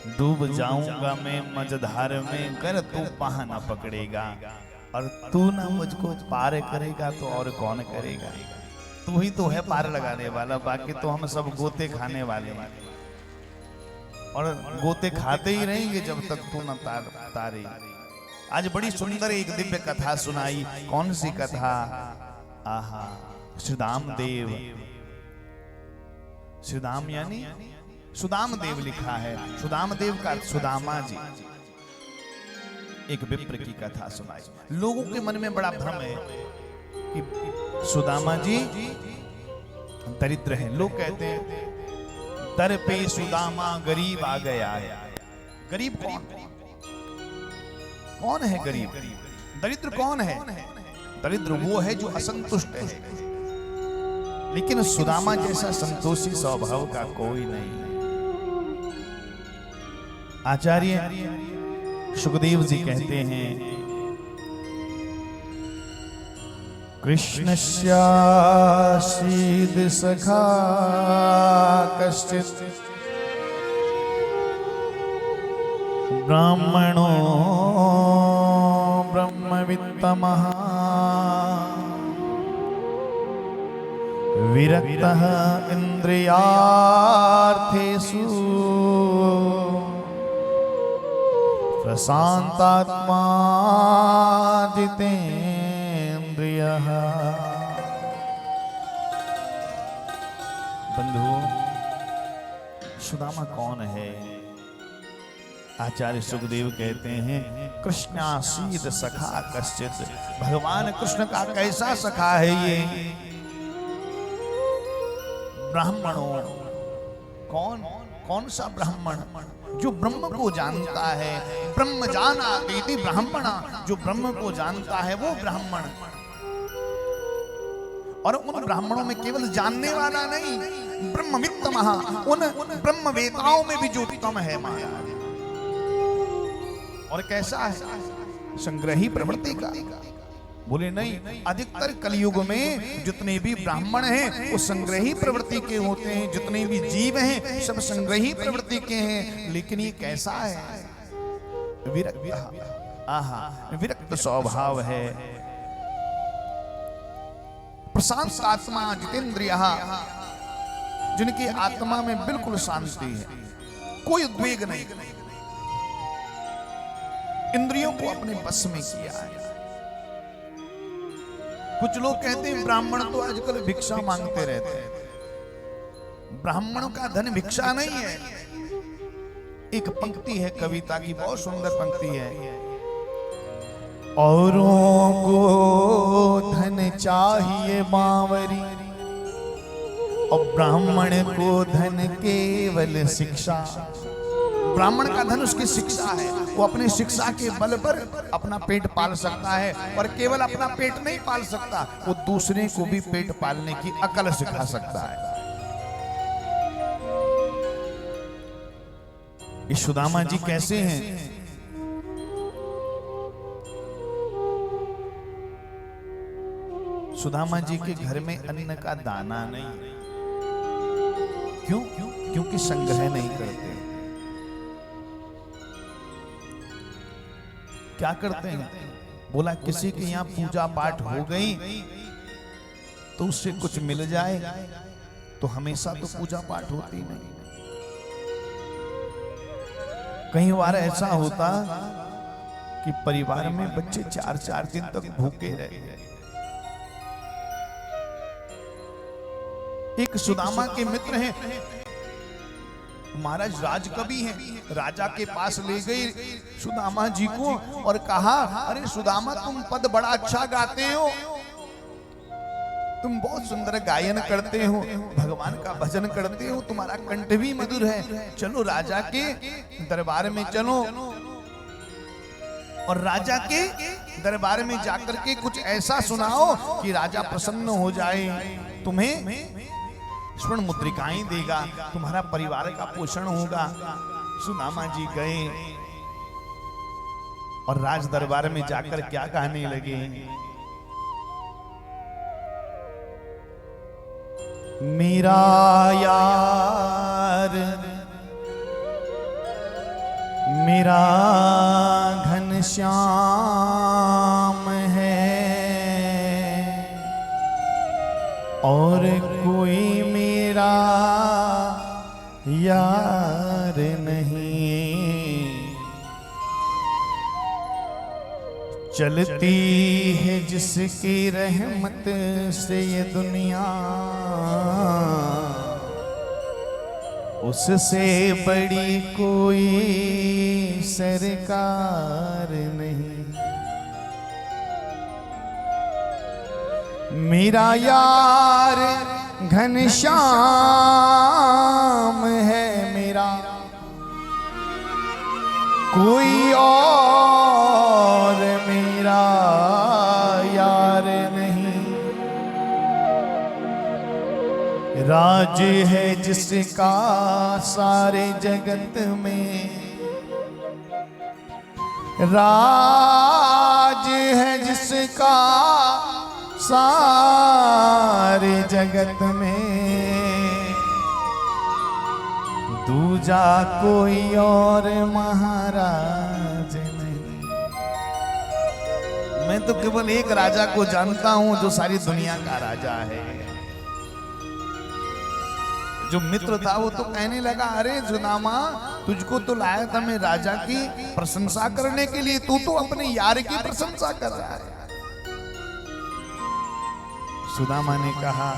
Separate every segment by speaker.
Speaker 1: डूब जाऊंगा मैं मझधार में, कर तू पाह न पकड़ेगा, और तू ना मुझको पार करेगा तो और कौन करेगा। तू ही तो है पार लगाने वाला, बाकी तो हम सब गोते खाने वाले हैं, और गोते खाते ही रहेंगे जब तक तू न तारे। आज बड़ी सुंदर एक दिव्य कथा सुनाई। कौन सी कथा? आहा, सुदाम देव। सुदाम यानी सुदाम देव लिखा है। सुदाम देव का सुदामा जी। एक विप्र की कथा सुनाई। लोगों के मन में बड़ा भ्रम है कि सुदामा जी दरिद्र हैं। लोग कहते हैं दर पे सुदामा गरीब आ गया है। गरीब कौन? कौन है गरीब? दरिद्र कौन है? दरिद्र वो है जो असंतुष्ट है, लेकिन सुदामा जैसा संतोषी स्वभाव का कोई नहीं। आचार्य सुखदेव जी कहते हैं, कृष्णस्यासीद सखा कश्चित् ब्राह्मणो ब्रह्मवित्तमः विरक्तः इंद्रियार्थेषु प्रशांतात्मा जितेन्द्रियः। बंधु, सुदामा कौन है? आचार्य सुखदेव कहते हैं, कृष्णासीद सखा कश्चित्। भगवान कृष्ण का कैसा सखा है ये? ब्राह्मणों। कौन? कौन सा ब्राह्मण? जो ब्रह्म को जानता है। ब्रह्म जाना इति ब्राह्मण। जो ब्रह्म को जानता है वो ब्राह्मण। और उन ब्राह्मणों में केवल जानने वाला नहीं, ब्रह्मवित्तमः, उन ब्रह्मवेताओं में भी जो उत्तम है महाराज। और कैसा है? संग्रही प्रवृत्ति का। बोले नहीं, अधिकतर कलयुग में जितने भी ब्राह्मण हैं वो संग्रही प्रवृत्ति के होते हैं। जितने भी जीव हैं सब संग्रही प्रवृत्ति के हैं। लेकिन ये कैसा है? विरक्त। आहा, विरक्त स्वभाव है। प्रशांत आत्मा जितेंद्रियः, जिनकी आत्मा में बिल्कुल शांति है, कोई उद्वेग नहीं, इंद्रियों को अपने बस में किया है। कुछ लोग कहते हैं ब्राह्मण तो आजकल भिक्षा मांगते रहते हैं। ब्राह्मणों का धन भिक्षा नहीं है। एक पंक्ति है कविता की, बहुत सुंदर पंक्ति है। औरों को धन चाहिए बावरी, और ब्राह्मण को धन केवल शिक्षा। ब्राह्मण का धन उसकी शिक्षा है। वो अपनी शिक्षा के बल पर अपना पेट पाल सकता है, और केवल अपना पेट नहीं पाल सकता, वो दूसरे को भी पेट पालने की अकल सिखा सकता है। ये सुदामा जी कैसे हैं? सुदामा जी के घर में अन्न का दाना नहीं। क्यों? क्योंकि संग्रह नहीं करते। क्या करते हैं? बोला किसी के यहाँ पूजा पाठ हो गई तो उससे कुछ मिल जाए, तो हमेशा तो पूजा पाठ होती नहीं। कई बार ऐसा होता कि परिवार में बच्चे 4-4 दिन तक भूखे रहे। एक सुदामा के मित्र हैं, महाराज राजकवि हैं। राजा के पास ले गए सुदामा जी को और कहा, अरे सुदामा तुम पद बड़ा अच्छा गाते हो, तुम बहुत सुंदर गायन करते हो, भगवान का भजन करते हो, तुम्हारा कंठ भी मधुर है, चलो राजा के दरबार में चलो, और राजा के दरबार में जाकर के कुछ ऐसा सुनाओ कि राजा प्रसन्न हो जाए, तुम्हें स्वर्ण मुद्रिकाएं देगा, तुम्हारा परिवार का पोषण होगा। सुदामा जी गए और राज दरबार में जाकर क्या कहने लगे, मेरा यार मेरा घनश्याम है और कोई मेरा यार नहीं। चलती है जिसकी रहमत से ये दुनिया, उससे बड़ी कोई सरकार नहीं। मेरा यार घनश्याम है मेरा, कोई और मेरा यार नहीं। राज है जिसका सारे जगत में, राज है जिसका सारे जगत में, दूजा कोई और महाराज नहीं। मैं तो केवल एक राजा को जानता हूं जो सारी दुनिया का राजा है। जो मित्र था वो तो कहने लगा, अरे सुदामा तुझको तो लाया था मैं राजा की प्रशंसा करने के लिए, तू तो अपने यार की प्रशंसा कर रहा है। सुदामा ने कहा,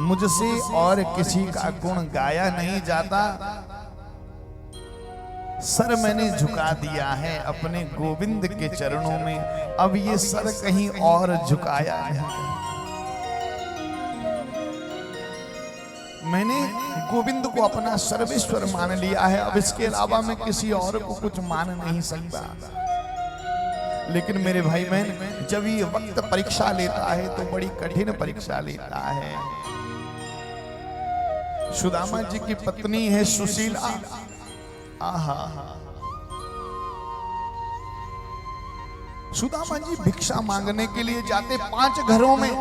Speaker 1: मुझसे और किसी का गुण गाया नहीं जाता, सर मैंने झुका दिया है अपने गोविंद के चरणों में, अब ये सर कहीं और झुकाया है। मैंने गोविंद को अपना सर्वेश्वर मान लिया है, अब इसके अलावा मैं किसी और को कुछ मान नहीं सकता। लेकिन मेरे भाई बहन, जब ये वक्त परीक्षा लेता है तो बड़ी कठिन परीक्षा लेता है। सुदामा जी की पत्नी है सुशीला। आहा, सुदामा जी भिक्षा मांगने के लिए जाते 5 घरों में,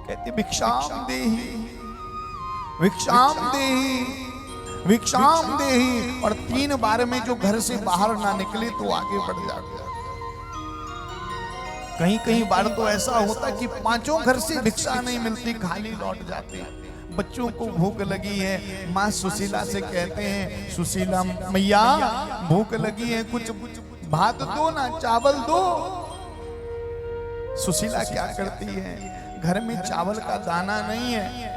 Speaker 1: कहते भिक्षाम देहि, भिक्षाम देहि, भिक्षाम देहि, और 3 बार में जो घर से बाहर ना निकले तो आगे बढ़ जाते। कहीं कहीं बार तो ऐसा होता कि 5 घर से भिक्षा नहीं मिलती, खाली लौट जाते। बच्चों को भूख लगी है, माँ सुशीला से कहते हैं, सुशीला मैया भूख लगी है, कुछ भात दो ना, चावल दो। सुशीला क्या करती है, घर में चावल का दाना नहीं है,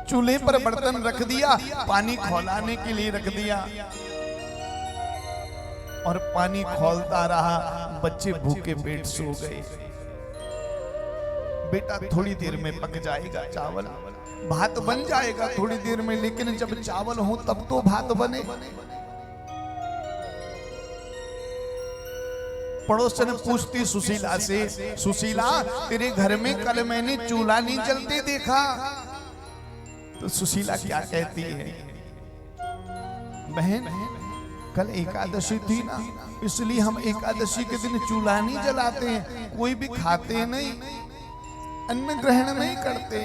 Speaker 1: चूल्हे पर बर्तन रख दिया, पानी खौलाने के लिए रख दिया, और पानी खौलता रहा, बच्चे भूखे पेट सो गए। बेटा थोड़ी देर में पक जाएगा चावल, भात बन जाएगा थोड़ी देर में, लेकिन जब चावल हो तब तो भात बने। पड़ोसन पूछती सुशीला से, सुशीला तेरे घर में कल मैंने चूल्हा नहीं जलते देखा। तो सुशीला क्या कहती है, बहन कल एकादशी थी ना, इसलिए हम एकादशी के दिन चूल्हा नहीं जलाते हैं, कोई भी खाते नहीं, अन्न ग्रहण नहीं करते।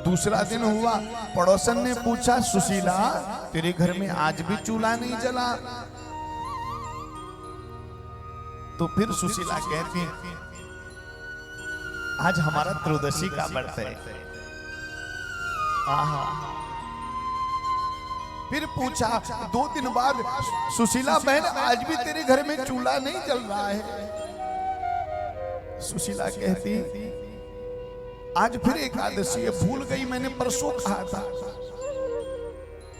Speaker 1: दूसरा दिन हुआ, पड़ोसन ने पूछा, सुशीला तेरे घर में आज भी चूल्हा नहीं जला? तो फिर सुशीला कहती, आज हमारा त्रयोदशी का व्रत है। आहा। फिर पूछा 2 दिन बाद, सुशीला बहन आज भी तेरे घर में चूल्हा नहीं जल रहा है? सुशीला कहती, आज फिर एकादशी है, भूल गई मैंने परसों कहा था।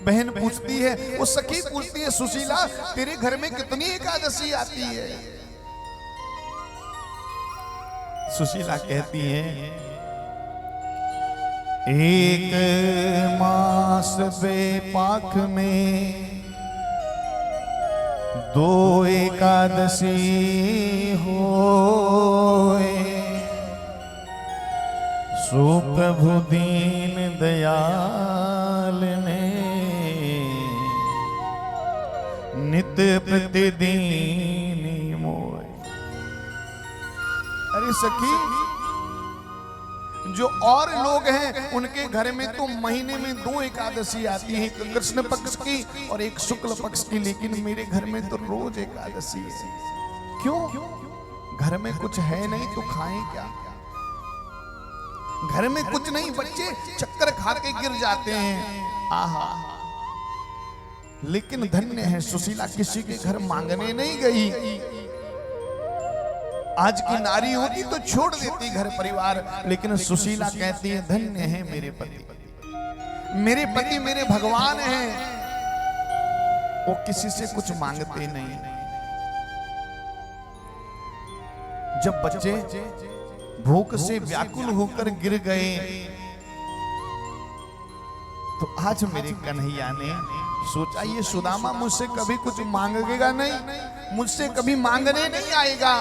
Speaker 1: बहन पूछती है, वो सखी पूछती है, सुशीला तेरे घर में कितनी एकादशी आती है? सुशीला कहती है, 1 मास बेपाक में 2 एकादशी होए, सो प्रभु दीन दयाल ने नित्य प्रतिदिन मोए। अरे सखी,
Speaker 2: जो और लोग हैं उनके घर में तो महीने में 2 एकादशी आती है, एक कृष्ण पक्ष की और एक शुक्ल पक्ष की, लेकिन मेरे घर में तो रोज एकादशी है। क्यों? घर में कुछ है नहीं तो खाएं क्या? घर में कुछ नहीं, बच्चे चक्कर खा के गिर जाते हैं, आहा। लेकिन धन्य है सुशीला, किसी के घर मांगने नहीं गई। आज की नारी होती तो छोड़ देती घर परिवार, लेकिन सुशीला कहती है धन्य है मेरे पति, मेरे पति मेरे भगवान हैं, वो किसी से कुछ मांगते नहीं। जब बच्चे भूख से व्याकुल होकर गिर गए तो आज मेरे कन्हैया ने सोचा ये सुदामा मुझसे कभी कुछ मांगेगा नहीं, मुझसे कभी मांगने नहीं आएगा,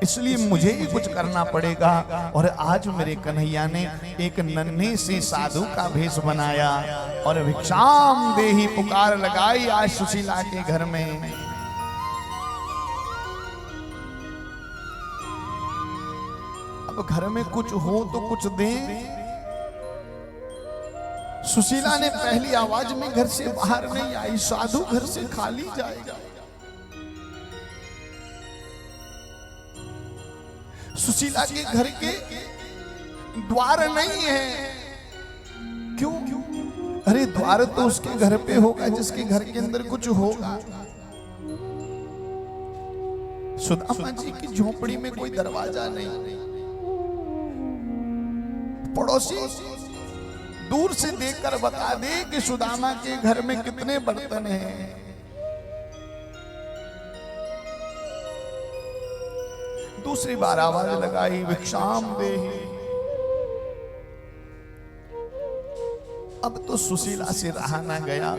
Speaker 2: इसलिए मुझे ही कुछ करना पड़ेगा। और आज मेरे कन्हैया ने एक नन्हे से साधु का भेष बनाया और भिक्षाम देहि पुकार लगाई आज सुशीला के घर में। अब घर में कुछ हो तो कुछ दे। सुशीला ने पहली आवाज में घर से बाहर नहीं आई, साधु घर से खाली जाएगा। सुशीला के घर के द्वार नहीं है। क्यों? अरे द्वार तो उसके घर पे होगा जिसके घर के अंदर कुछ होगा। सुदामा जी की झोपड़ी में कोई दरवाजा नहीं, पड़ोसी दूर से देखकर बता दे कि सुदामा के घर में कितने बर्तन हैं। दूसरी बार आवाज लगाई भिक्षाम देहि। अब तो सुशीला से रहा ना गया,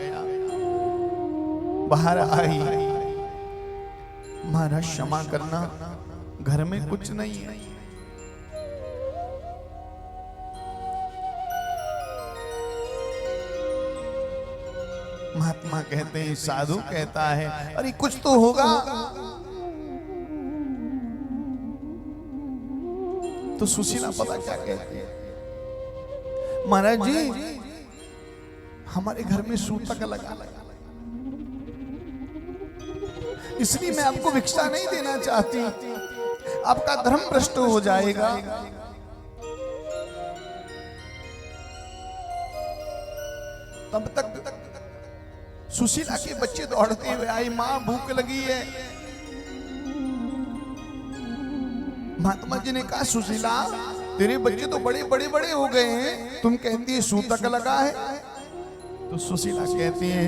Speaker 2: बाहर आई, महाराज क्षमा करना घर में कुछ नहीं है। महात्मा कहते हैं, साधु कहता है अरे कुछ तो होगा। तो सुशीला पता क्या कहती है, महाराज जी हमारे घर में सूतक लगा, इसलिए मैं आपको भिक्षा नहीं देना चाहती, आपका धर्म भ्रष्ट हो जाएगा। तब तक सुशीला के बच्चे दौड़ते हुए आई, मां भूख लगी है। महात्मा जी ने कहा सुशीला तेरे बच्चे तो बड़े बड़े बड़े हो गए हैं, तुम कहती है सूतक लगा है। तो सुशीला कहती है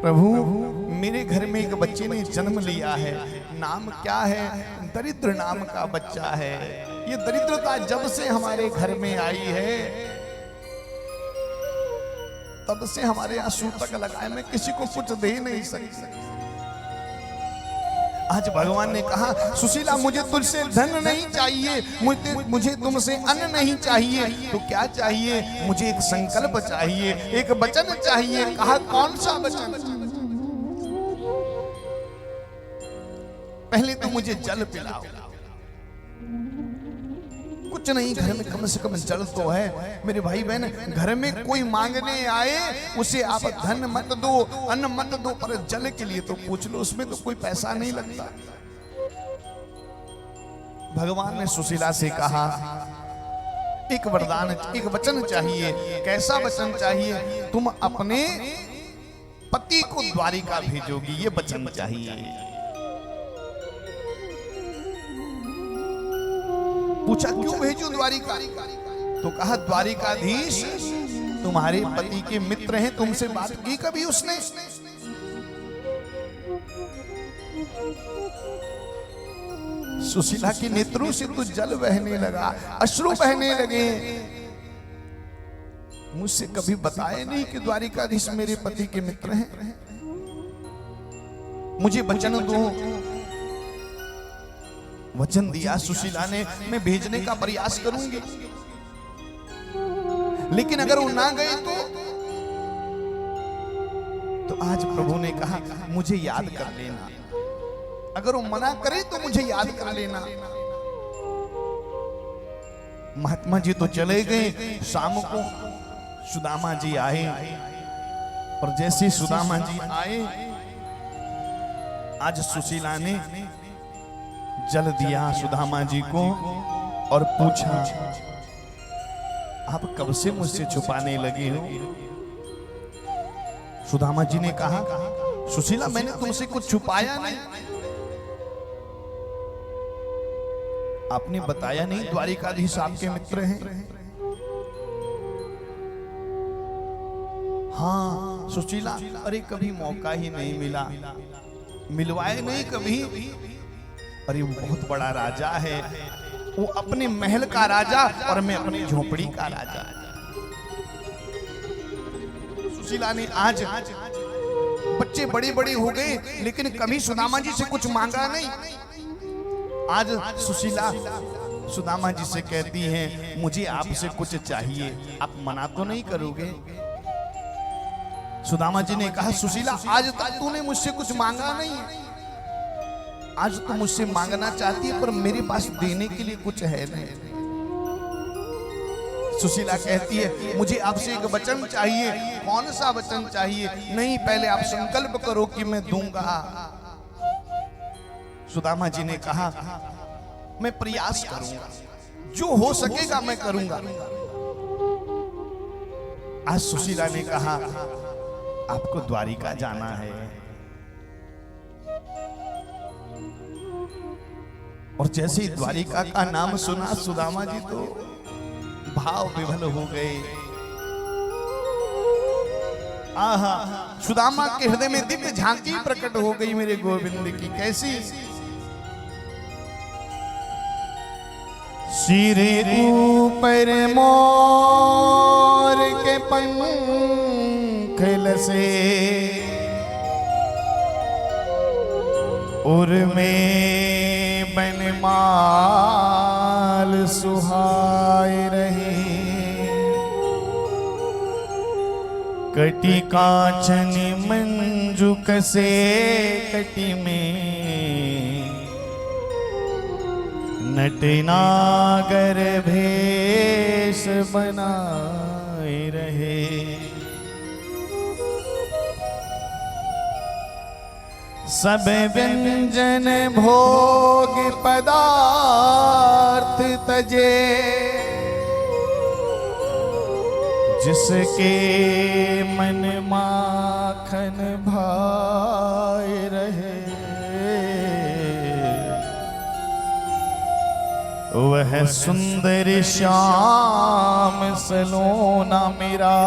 Speaker 2: प्रभु मेरे घर में एक बच्चे ने जन्म लिया है, नाम क्या है? दरिद्र नाम का बच्चा है। ये दरिद्रता जब से हमारे घर में आई है तब से हमारे यहाँ सूतक लगाए, मैं किसी को कुछ दे नहीं सकती। आज भगवान ने कहा सुशीला मुझे तुझसे धन नहीं चाहिए, मुझे तुमसे अन्न नहीं चाहिए, तो क्या चाहिए? मुझे एक संकल्प चाहिए, एक वचन चाहिए। कहा कौन सा वचन? पहले तो मुझे जल पिलाओ। कुछ नहीं घर में, कम से कम जल तो है। मेरे भाई बहन घर में कोई मांगने आए उसे आप धन मत दो, अन्न मत दो, पर जल के लिए तो पूछ लो, उसमें तो कोई पैसा नहीं लगता। भगवान ने सुशीला से कहा एक वरदान, एक वचन चाहिए। कैसा वचन चाहिए? तुम अपने पति को द्वारिका भेजोगी, ये वचन चाहिए। पूछा क्यों भेजूं द्वारिका? तो कहा द्वारिकाधीश तुम्हारे पति के मित्र हैं, तुमसे बात की कभी उसने? सुशीला के नेत्रों से तो जल बहने लगा, अश्रु बहने लगे। मुझसे कभी बताए नहीं कि द्वारिकाधीश मेरे पति के मित्र हैं, मुझे वचन दो। वचन दिया सुशीला ने, मैं भेजने का प्रयास करूंगी, लेकिन अगर वो ना गए तो आज प्रभु ने कहा मुझे याद कर लेना, अगर वो मना करे तो मुझे याद कर लेना। महात्मा जी तो चले गए। शाम को सुदामा जी आए और जैसे सुदामा जी आए, आज सुशीला ने जल दिया सुदामा जी को और पूछा, आप कब से मुझसे छुपाने लगे हो? सुदामा जी ने कहा, सुशीला मैंने तुमसे कुछ छुपाया नहीं। आपने बताया नहीं द्वारिकाधीश आपके मित्र हैं? हाँ सुशीला, अरे कभी मौका ही नहीं मिला, मिलवाए नहीं कभी। अरे वो बहुत बड़ा राजा है, वो अपने महल का राजा और मैं अपनी झोपड़ी का राजा। सुशीला ने आज बच्चे बड़े बड़े हो गए लेकिन कभी सुदामा जी से कुछ मांगा नहीं। आज सुशीला सुदामा जी से कहती हैं, मुझे आपसे कुछ चाहिए, आप मना तो नहीं करोगे? सुदामा जी ने कहा, सुशीला आज तक तूने मुझसे कुछ मांगा नहीं, आज तो मुझसे मांगना चाहती है पर मेरे पास देने के लिए कुछ है नहीं। सुशीला कहती है, मुझे आपसे एक वचन चाहिए। कौन सा वचन चाहिए? नहीं, पहले आप संकल्प करो कि मैं दूंगा। सुदामा जी ने कहा, मैं प्रयास करूंगा, जो हो सकेगा मैं करूंगा। आज सुशीला ने कहा, आपको द्वारिका जाना है और जैसे ही द्वारिका का नाम सुना सुदामा जी तो भाव विभल हो गए। आहा, सुदामा के हृदय में दिव्य झांकी प्रकट हो गई मेरे गोविंद की। कैसी? सिर ऊपर मोर के पंख लसे, उर में बनमाल सुहाए रहे, कटी कांचन मंजू कसे कटी में, नटनागर भेष बनाए रहे। सब व्यंजन भोग पदार्थ तजे, जिसके मन माखन भाए रहे, वह सुंदर श्याम सलोना मेरा,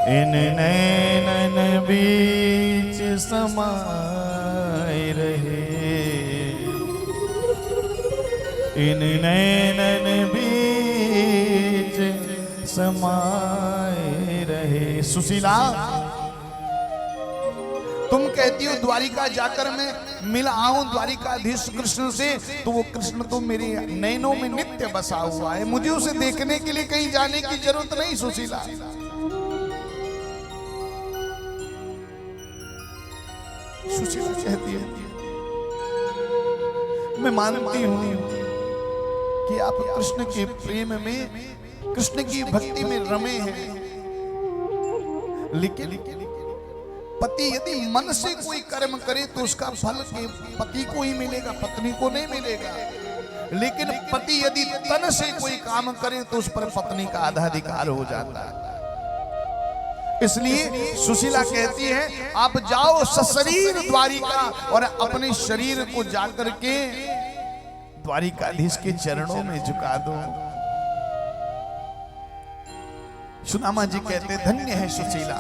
Speaker 2: इन नैनन बीच समाए रहे, इन नैनन बीच समाए रहे। सुशीला, तुम कहती हो द्वारिका जाकर मैं मिल आऊं द्वारिकाधीश कृष्ण से, तो वो कृष्ण तो मेरे नैनों में नित्य बसा हुआ है, मुझे उसे देखने के लिए कहीं जाने की जरूरत नहीं। सुशीला सुशीला कहती है, मैं मानती हूं कि आप कृष्ण के प्रेम में, कृष्ण की भक्ति में रमे हैं, लेकिन पति यदि मन से कोई कर्म करे तो उसका फल के पति को ही मिलेगा, पत्नी को नहीं मिलेगा। लेकिन पति यदि तन से कोई काम करे तो उस पर पत्नी का आधा अधिकार हो जाता है। इसलिए सुशीला कहती है, आप जाओ सशरीर द्वारिका और अपने शरीर को जाकर के द्वारिकाधीश के चरणों में झुका दो। सुदामा जी कहते, धन्य है सुशीला,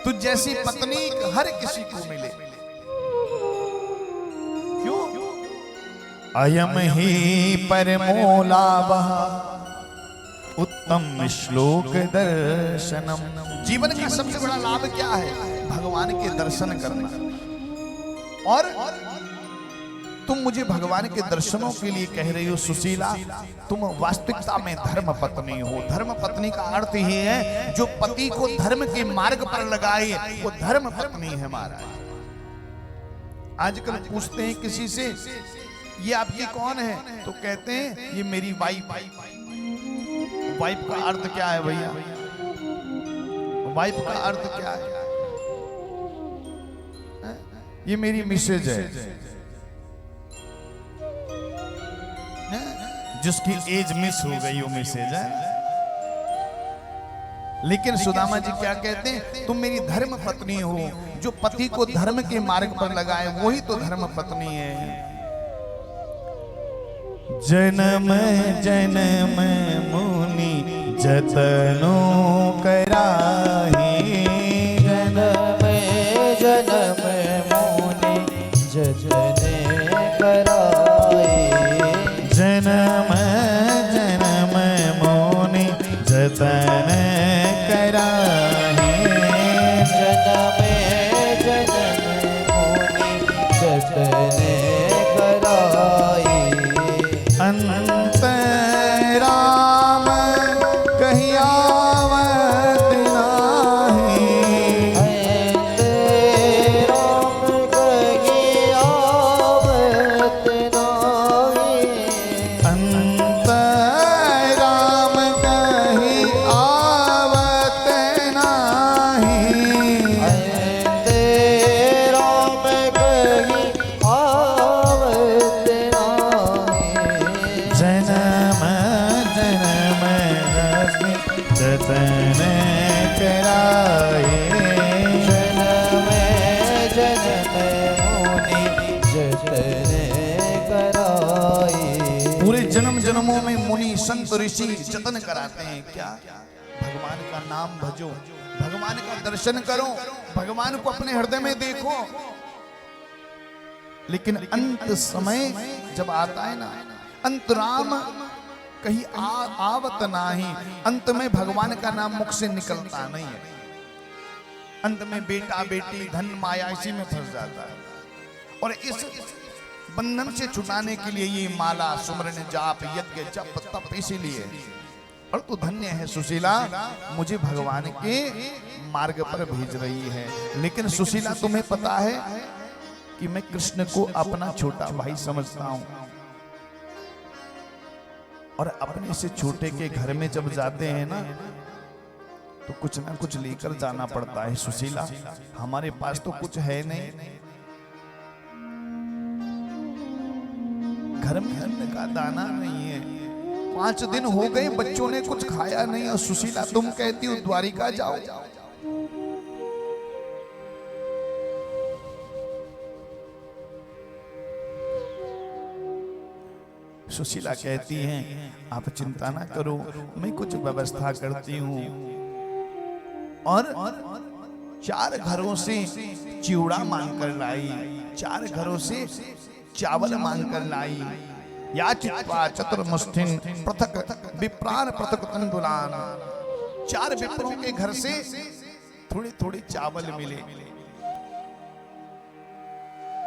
Speaker 2: तुझ जैसी पत्नी हर किसी को मिले। क्यों? अयम ही परमो लाभः उत्तम श्लोक दर्शनम। जीवन का सबसे बड़ा लाभ क्या है? भगवान के दर्शन करना। और तुम मुझे भगवान के दर्शनों के लिए कह रही हो सुशीला, तुम वास्तविकता में धर्म पत्नी हो। धर्म पत्नी का अर्थ ही है जो पति को धर्म के मार्ग पर लगाए, वो धर्म पत्नी है। महाराज आजकल पूछते हैं किसी से
Speaker 1: ये आपकी कौन है? तो कहते हैं ये मेरी वाइफ। वाइफ का अर्थ क्या है भैया? वाइफ का अर्थ क्या है?
Speaker 2: ये मेरी मिसेज है।
Speaker 1: जिसकी एज मिस हो गई वो मिसेज है। लेकिन सुदामा जी क्या कहते हैं? तुम मेरी धर्म पत्नी हो। जो पति को धर्म के मार्ग पर लगाए वही तो धर्म पत्नी है। जन्म जन्म मुनि जतनो कराही।
Speaker 3: जन्म जन्म मुनि जतने कराए।
Speaker 1: जन्म जन्म मुनि जतन कराही।
Speaker 3: जन्म जन्म मुनि जतने कराए।
Speaker 2: अंतराम कहीं आवत नाही।
Speaker 3: राम कहीं आवत नाही।
Speaker 2: अंतराम कहीं आवत नाही।
Speaker 3: राम कहीं आवत नाही।
Speaker 1: जन्म जन्म रश्मि जतन कराए।
Speaker 3: जन्म जन्म मुनि जतने कराए।
Speaker 1: पूरे जन्म जन्मों में मुनि संत ऋषि जतन कराते हैं। क्या? भगवान का नाम भजो, भगवान का दर्शन करो, भगवान को अपने हृदय में देखो। लेकिन अंत समय जब आता है ना, अंतराम कहीं आवत नाही। अंत में भगवान का नाम मुख से निकलता नहीं है। अंत में बेटा बेटी धन माया इसी में फंस जाता है। और इस बंधन से छुटाने के लिए ये माला सुमरन जाप यज्ञ जप तप इसीलिए। और तू धन्य है सुशीला, मुझे भगवान के मार्ग पर भेज रही है। लेकिन सुशीला तुम्हें पता है कि मैं कृष्ण को अपना छोटा भाई समझता हूं। और अपने से छोटे के घर में जब जाते हैं ना तो कुछ ना कुछ लेकर जाना पड़ता है। सुशीला, हमारे पास तो कुछ है नहीं। घर में अन्न का दाना नहीं है। 5 दिन हो गए बच्चों ने कुछ खाया नहीं। और सुशीला तुम कहती हो द्वारिका जाओ। सुशीला कहती हैं आप चिंता ना करो, मैं कुछ व्यवस्था करती हूँ। और 4 घरों से चिवड़ा मांग कर लाई, 4 घरों से चावल मांग कर लाई। या चित्वा चतुर्मुष्ठिन पृथक विप्रान पृथक तंदुलान। 4 विप्रों के घर से थोड़े थोड़े चावल मिले।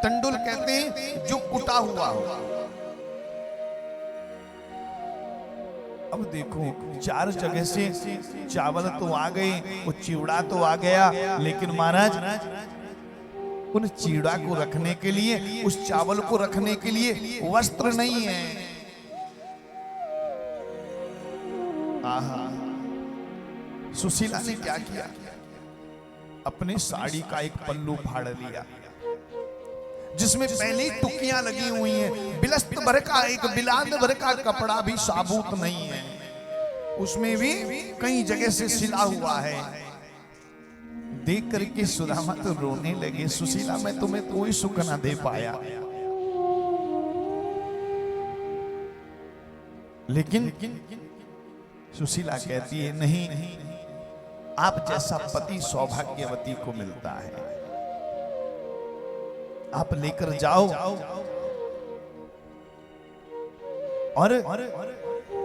Speaker 1: तंडुल कहते हैं जो कुटा हुआ हो। अब देखो 4 जगह से चावल तो आ गए, वो चिवड़ा तो आ गया, लेकिन महाराज उन चिवड़ा को रखने के लिए, उस चावल को रखने के लिए वस्त्र नहीं है। आहा, सुशीला ने क्या किया? अपने साड़ी का एक पल्लू फाड़ लिया जिसमें पहले ही टुकियां लगी हुई हैं। बिलस्त भर का एक बिलाद भर का कपड़ा भी साबुत नहीं है, उसमें भी कई जगह से सिला हुआ है। देख करके सुदामा तो रोने लगे, सुशीला मैं तुम्हें कोई सुख ना दे पाया। लेकिन सुशीला कहती है नहीं, आप जैसा पति सौभाग्यवती को मिलता है। आप लेकर जाओ और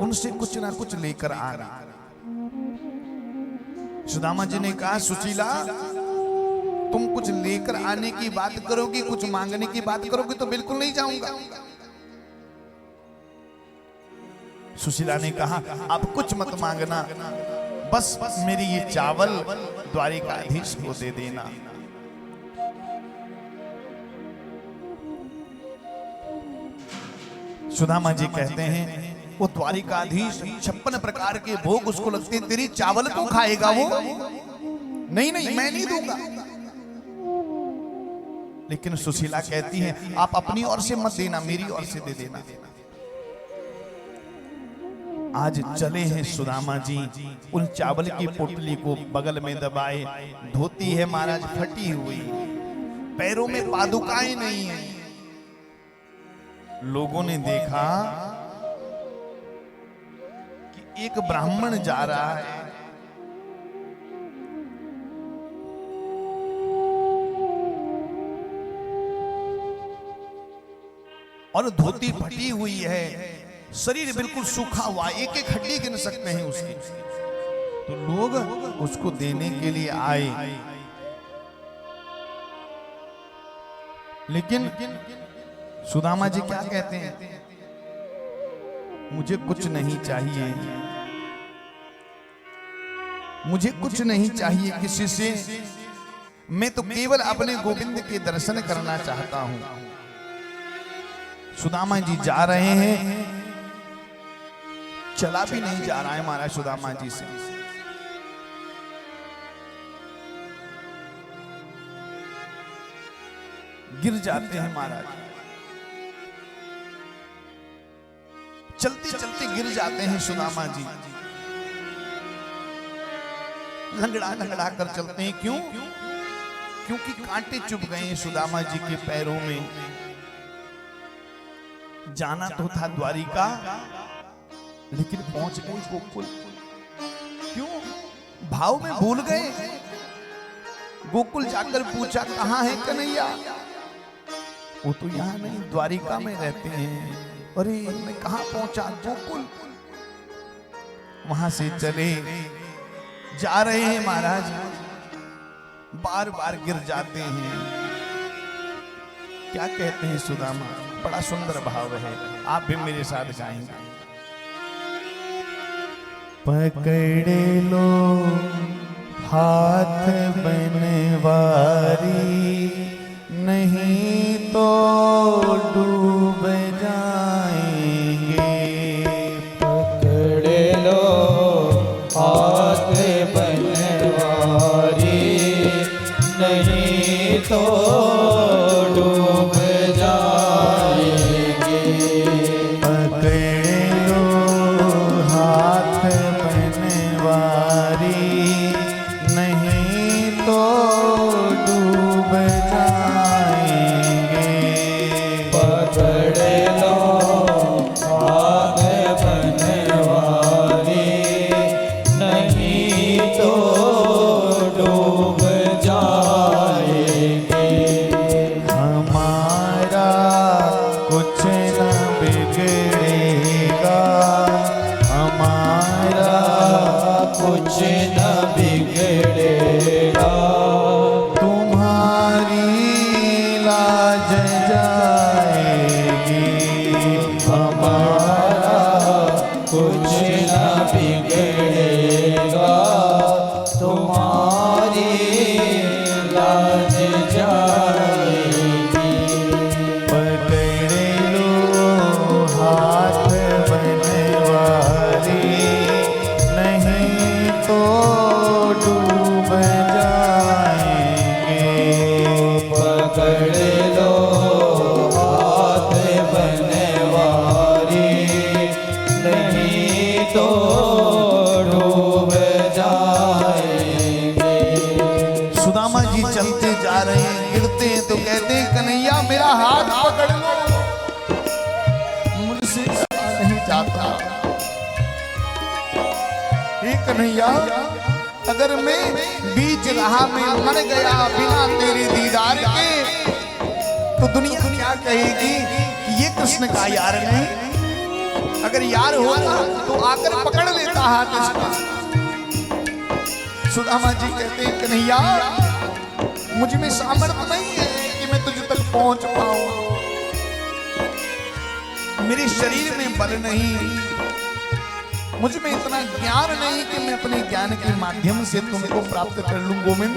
Speaker 1: उनसे कुछ ना कुछ लेकर आना। सुदामा जी ने कहा सुशीला तुम कुछ लेकर आने की बात करोगी, कुछ मांगने की बात करोगी तो बिल्कुल नहीं जाऊंगा। सुशीला ने कहा आप कुछ मत मांगना, बस मेरी ये चावल द्वारिकाधीश को दे देना।
Speaker 2: सुदामा जी कहते हैं वो द्वारिकाधीश 56 प्रकार के भोग उसको लगते हैं, तेरी चावल को खाएगा वो? नहीं नहीं, मैं नहीं दूंगा। लेकिन सुशीला कहती है आप अपनी ओर से मत देना, मेरी ओर से दे देना। आज चले हैं सुदामा जी, उन चावल की पोटली को बगल में दबाए, धोती है महाराज फटी हुई, पैरों में पादुकाएं नहीं है। लोगों ने देखा कि एक ब्राह्मण जा रहा है, और धोती फटी हुई है, शरीर बिल्कुल सूखा हुआ, एक एक हड्डी गिन सकते हैं उसकी। तो लोग उसको देने के लिए आए, लेकिन सुदामा जी क्या कहते हैं, मुझे कुछ नहीं चाहिए, मुझे कुछ नहीं चाहिए किसी से, मैं तो केवल अपने गोविंद के दर्शन करना चाहता हूं। सुदामा जी जा रहे हैं, चला भी नहीं जा रहा है महाराज सुदामा जी से। गिर जाते हैं महाराज, चलते चलते गिर जाते हैं सुदामा जी, लंगड़ा लंगड़ा कर चलते हैं। क्यों? क्योंकि कांटे चुभ गए हैं सुदामा जी के पैरों में। जाना तो था द्वारिका, लेकिन पहुंच गए गोकुल। क्यों? भाव में भूल गए। गोकुल जाकर पूछा कहां है कन्हैया? वो तो यहाँ नहीं, द्वारिका में रहते हैं। अरे मैं कहां पहुंचा? गोकुल। वहां से चले जा रहे हैं महाराज, बार बार गिर जाते हैं। क्या कहते हैं सुदामा? बड़ा सुंदर भाव है, आप भी मेरे साथ गाएंगे।
Speaker 3: पकड़े लो हाथ बनवारी, नहीं तो डूब जाएंगे। पकड़े लो हाथ बनवारी, नहीं तो डूब जाएंगे। पकड़े लो हाथ बनवारी, नहीं तो डूब जाएंगे। पकड़े लो हाथ बनवारी, नहीं तो डूब जाएंगे। हमारा कुछ न बिगड़ेगा, हमारा कुछ न बिगड़ेगा। तुम्हारी लाज जाएगी, हमारा कुछ न बिगड़ेगा। तुम्हारी लाज जाएगी। पकड़े लो हाथ बनवारी, नहीं तो डूब जाएंगे। पकड़े लो हाथ बनवारी, नहीं तो डूब जाएंगे।
Speaker 2: सुदामा जी चलते जा रहे हैं, गिरते हैं तो कहते हैं कन्हैया मेरा हाथ पकड़ लो, मुझसे नहीं जाता। हे कन्हैया, अगर मैं बीच राह में मर गया बिना तेरे दीदार के, तो दुनिया क्या कहेगी कि ये कृष्ण का यार नहीं। अगर यार होता तो आकर पकड़ लेता हाथ इसका। सुदामा जी कहते हैं कन्हैया, मुझ में सामर्थ्य नहीं है कि मैं तुझ तक पहुंच पाऊं, मेरे शरीर में बल नहीं, मुझ में इतना ज्ञान नहीं कि मैं अपने ज्ञान के माध्यम से तुमको प्राप्त कर लूं गोविंद।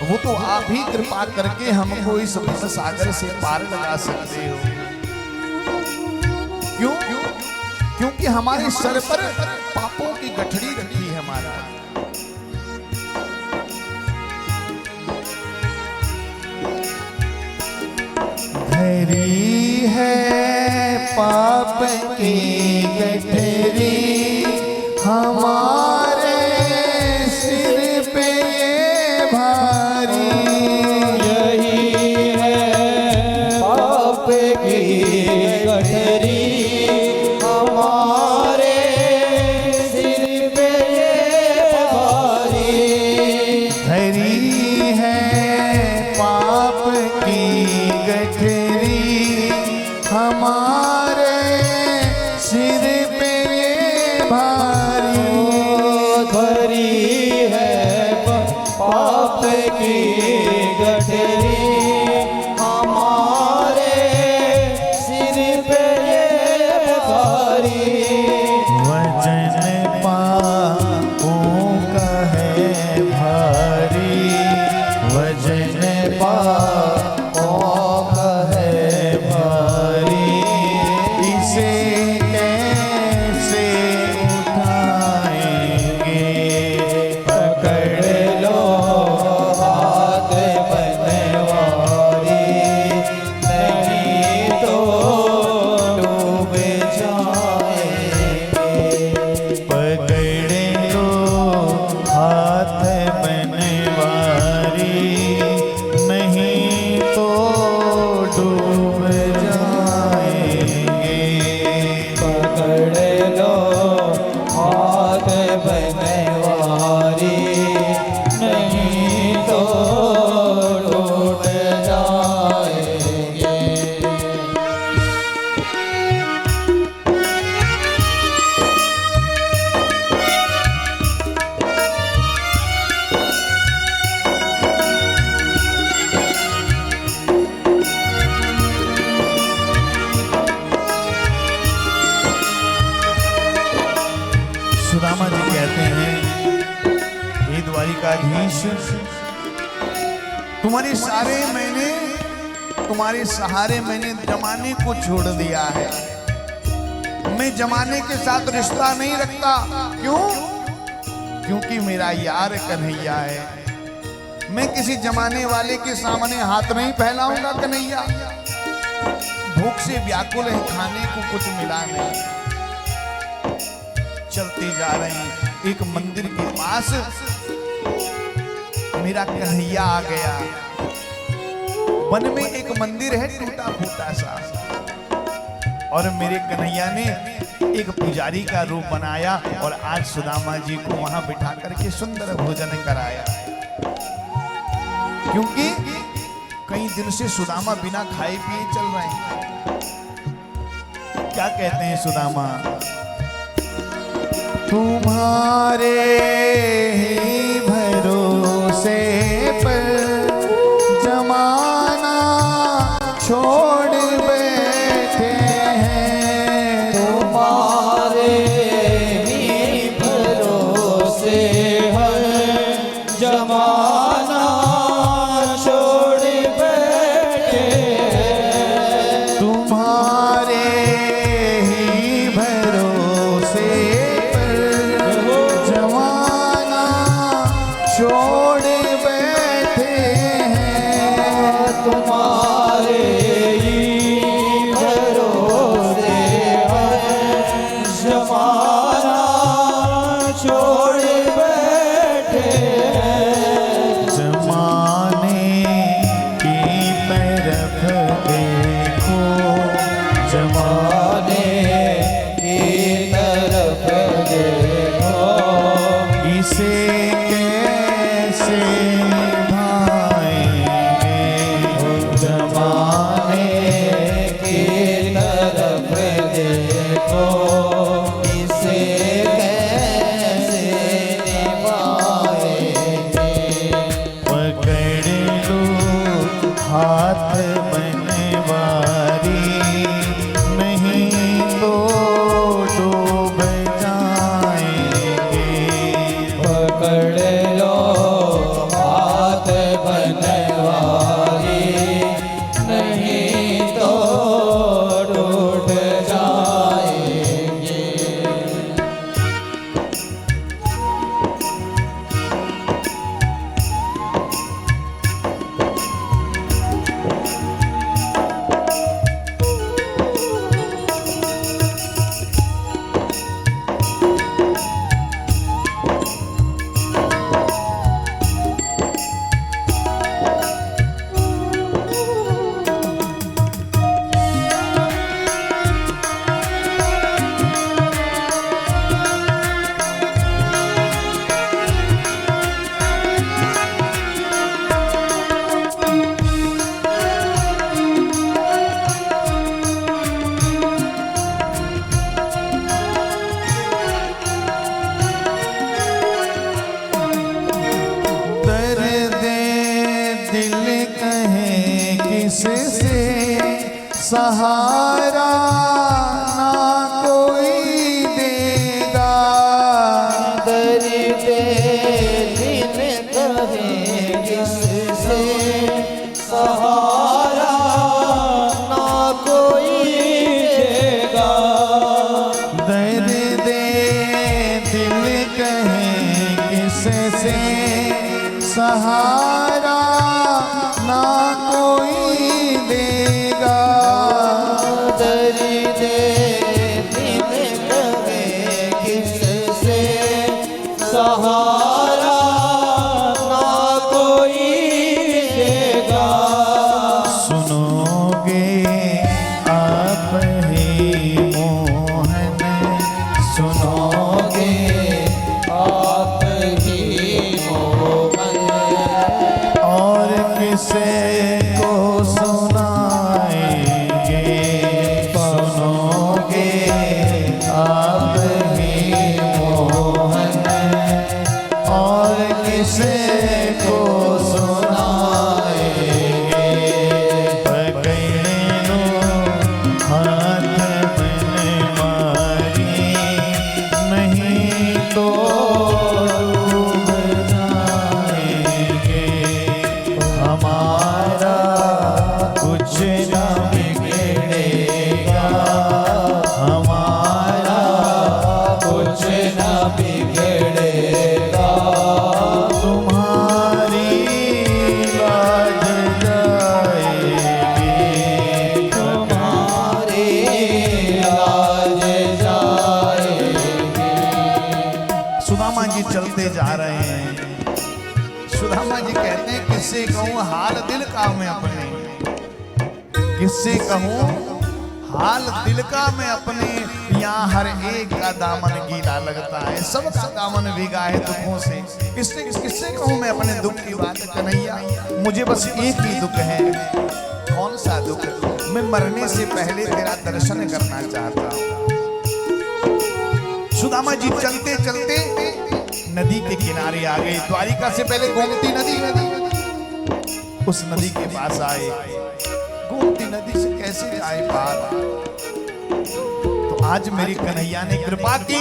Speaker 2: वो तो आप ही कृपा करके हमको इस भव सागर से पार लगा सकते हो। क्यों? क्योंकि हमारे सर पर पापों की गठड़ी रखी है महाराज।
Speaker 3: धरी है पाप की गठरी
Speaker 2: हमारे सिर पे ये भारी,
Speaker 3: यही है पाप की गठरी हमारे सिर पे ये भारी।
Speaker 2: धरी है पाप की गठरी हमारे सिर पे ये भारी।
Speaker 3: धरी है पाप की गठरी हमारे सिर पे ये भारी।
Speaker 1: वजन पापों का है भारी, वजन
Speaker 3: पापों का है भारी।
Speaker 1: इसे कैसे उठाएंगे?
Speaker 3: पकड़ लो हाथ बनवारी, नहीं तो डूब जाएंगे।
Speaker 1: पकड़ लो हाथ बनवारी, नहीं तो डूब जाएंगे।
Speaker 3: पकड़ लो हाथ बनवारी, नहीं तो टूट जाएंगे।
Speaker 1: सुदामा जी कहते हैं, हे द्वारिकाधीश,
Speaker 2: तुम्हारे सहारे मैंने जमाने को छोड़ दिया है। मैं जमाने के साथ रिश्ता नहीं रखता। क्यों? क्योंकि मेरा यार कन्हैया है। मैं किसी जमाने वाले के सामने हाथ नहीं फैलाऊंगा कन्हैया। भूख से व्याकुल है, खाने को कुछ मिला नहीं। चलते जा रहे हैं, एक मंदिर के पास मेरा कन्हैया आ गया। वन में एक मंदिर है टूटा फूटा सा, और मेरे कन्हैया ने एक पुजारी का रूप बनाया और आज सुदामा जी को वहां बिठा करके सुंदर भोजन कराया। क्योंकि कई दिन से सुदामा बिना खाए पिए चल रहे हैं। क्या कहते हैं सुदामा?
Speaker 1: तुम्हारे ही भरोसे पर जमाना छोड़ बैठे हैं।
Speaker 3: तुम्हारे ही भरोसे हर जमाना छोड़ बैठे हैं।
Speaker 1: तुम्हारे ही भरोसे
Speaker 2: जमाना छोड़ बैठे हैं।
Speaker 3: तुम्हारे ही भरोसे हर जमाना छोड़ बैठे हैं।
Speaker 1: जमाने की तरफ देखो,
Speaker 3: जमाने की तरफ देखो,
Speaker 1: इसे कैसे निभाएंगे?
Speaker 3: जमाने की तरफ देखो, इसे कैसे निभाएंगे।
Speaker 1: पकड़ लो हाथ बनवारी, नहीं
Speaker 2: सहारा ना कोई देगा।
Speaker 3: दर्द दिल कहे किससे सहारा ना कोई देगा।
Speaker 2: दर्द दिल कहे किससे सहारा ना कोई देगा।
Speaker 3: दर्द दिल कहे किससे सहारा ना कोई देगा।
Speaker 2: सुनोगे आप ही मोहन, सुनोगे
Speaker 3: आप ही मोहन
Speaker 2: और किसे को सुनाएंगे। सुनोगे आप ही मोहन और किसे को सुनाएंगे। पकड़ लो हाथ में मारी, नहीं तो डूब जाएंगे। हमारा कुछ न बिगड़ेगा, हमारा
Speaker 3: कुछ न बिगड़ेगा।
Speaker 2: तुम्हारी लाज जाएगी।
Speaker 3: तुम्हारी लाज जाएगी।
Speaker 2: सुदामा जी चलते जा रहे हैं। सुदामा जी कहते हैं किससे कहूँ हाल दिल का मैं अपने, किससे कहूँ हाल दिल का मैं अपने। यहाँ हर एक का दामन गीला लगता है, सबका दामन भीगा है दुखों से। किससे किससे कहूँ मैं अपने दुख की बात कन्हैया। मुझे बस एक ही दुख है। कौन सा दुख? मैं मरने से पहले तेरा दर्शन करना चाहता हूँ। सुदामा जी चलते चलते नदी के किनारे आ गए। द्वारिका से पहले गोमती नदी, उस नदी के पास आए। गोमती नदी से कैसे जाए पार? तो आज मेरी कन्हैया ने कृपा की,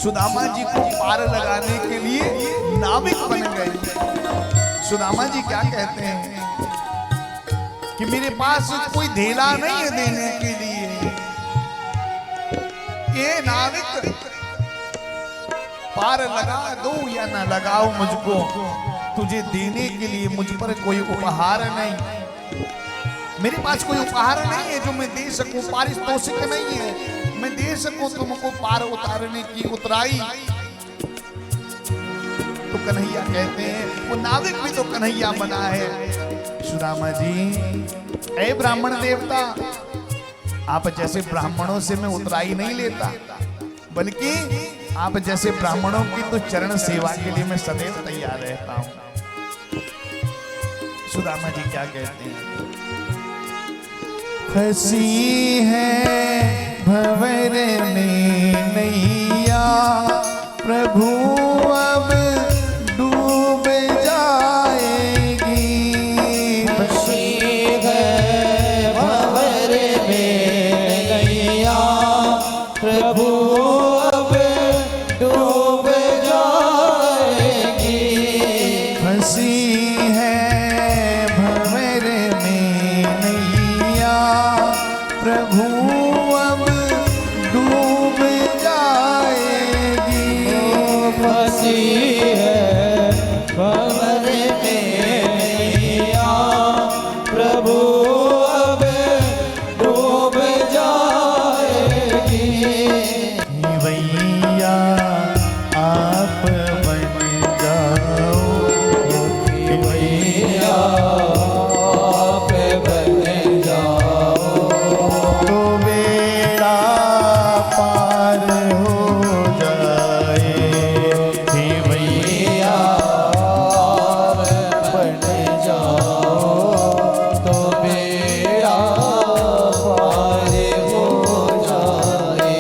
Speaker 2: सुदामा जी को पार लगाने के लिए नाविक बन गए। सुदामा जी क्या कहते हैं कि मेरे पास कोई धेला नहीं है देने के लिए। ये नाविक पार लगा दो या ना लगाओ मुझको, तुझे देने के लिए मुझ पर कोई उपहार नहीं। मेरे पास कोई उपहार नहीं है जो मैं दे सकूं, पारितोषिक नहीं है मैं दे सकूं तुमको पार उतारने की उतराई। तो कन्हैया कहते हैं, वो नाविक भी तो कन्हैया बना है। सुदामा जी, ऐ ब्राह्मण देवता, आप जैसे ब्राह्मणों से मैं उतराई नहीं लेता, बल्कि आप जैसे ब्राह्मणों की तो चरण सेवा के लिए मैं सदैव तैयार रहता हूं। सुदामा जी क्या कहते हैं? फंसी है भंवर में नैया, प्रभु अब डूब जाएगी।
Speaker 3: फंसी है भंवर में नैया, प्रभु अब डूब जाएगी।
Speaker 2: फंसी है भंवर में नैया, प्रभु अब डूब जाएगी।
Speaker 3: फंसी है भंवर में नैया, प्रभु अब डूब जाएगी।
Speaker 2: भैया आप बन जाओ,
Speaker 3: भैया आप बन जाओ,
Speaker 2: तो बेड़ा पार हो जाए। हे भैया
Speaker 3: आप बन जाओ, तो बेड़ा पार हो जाए।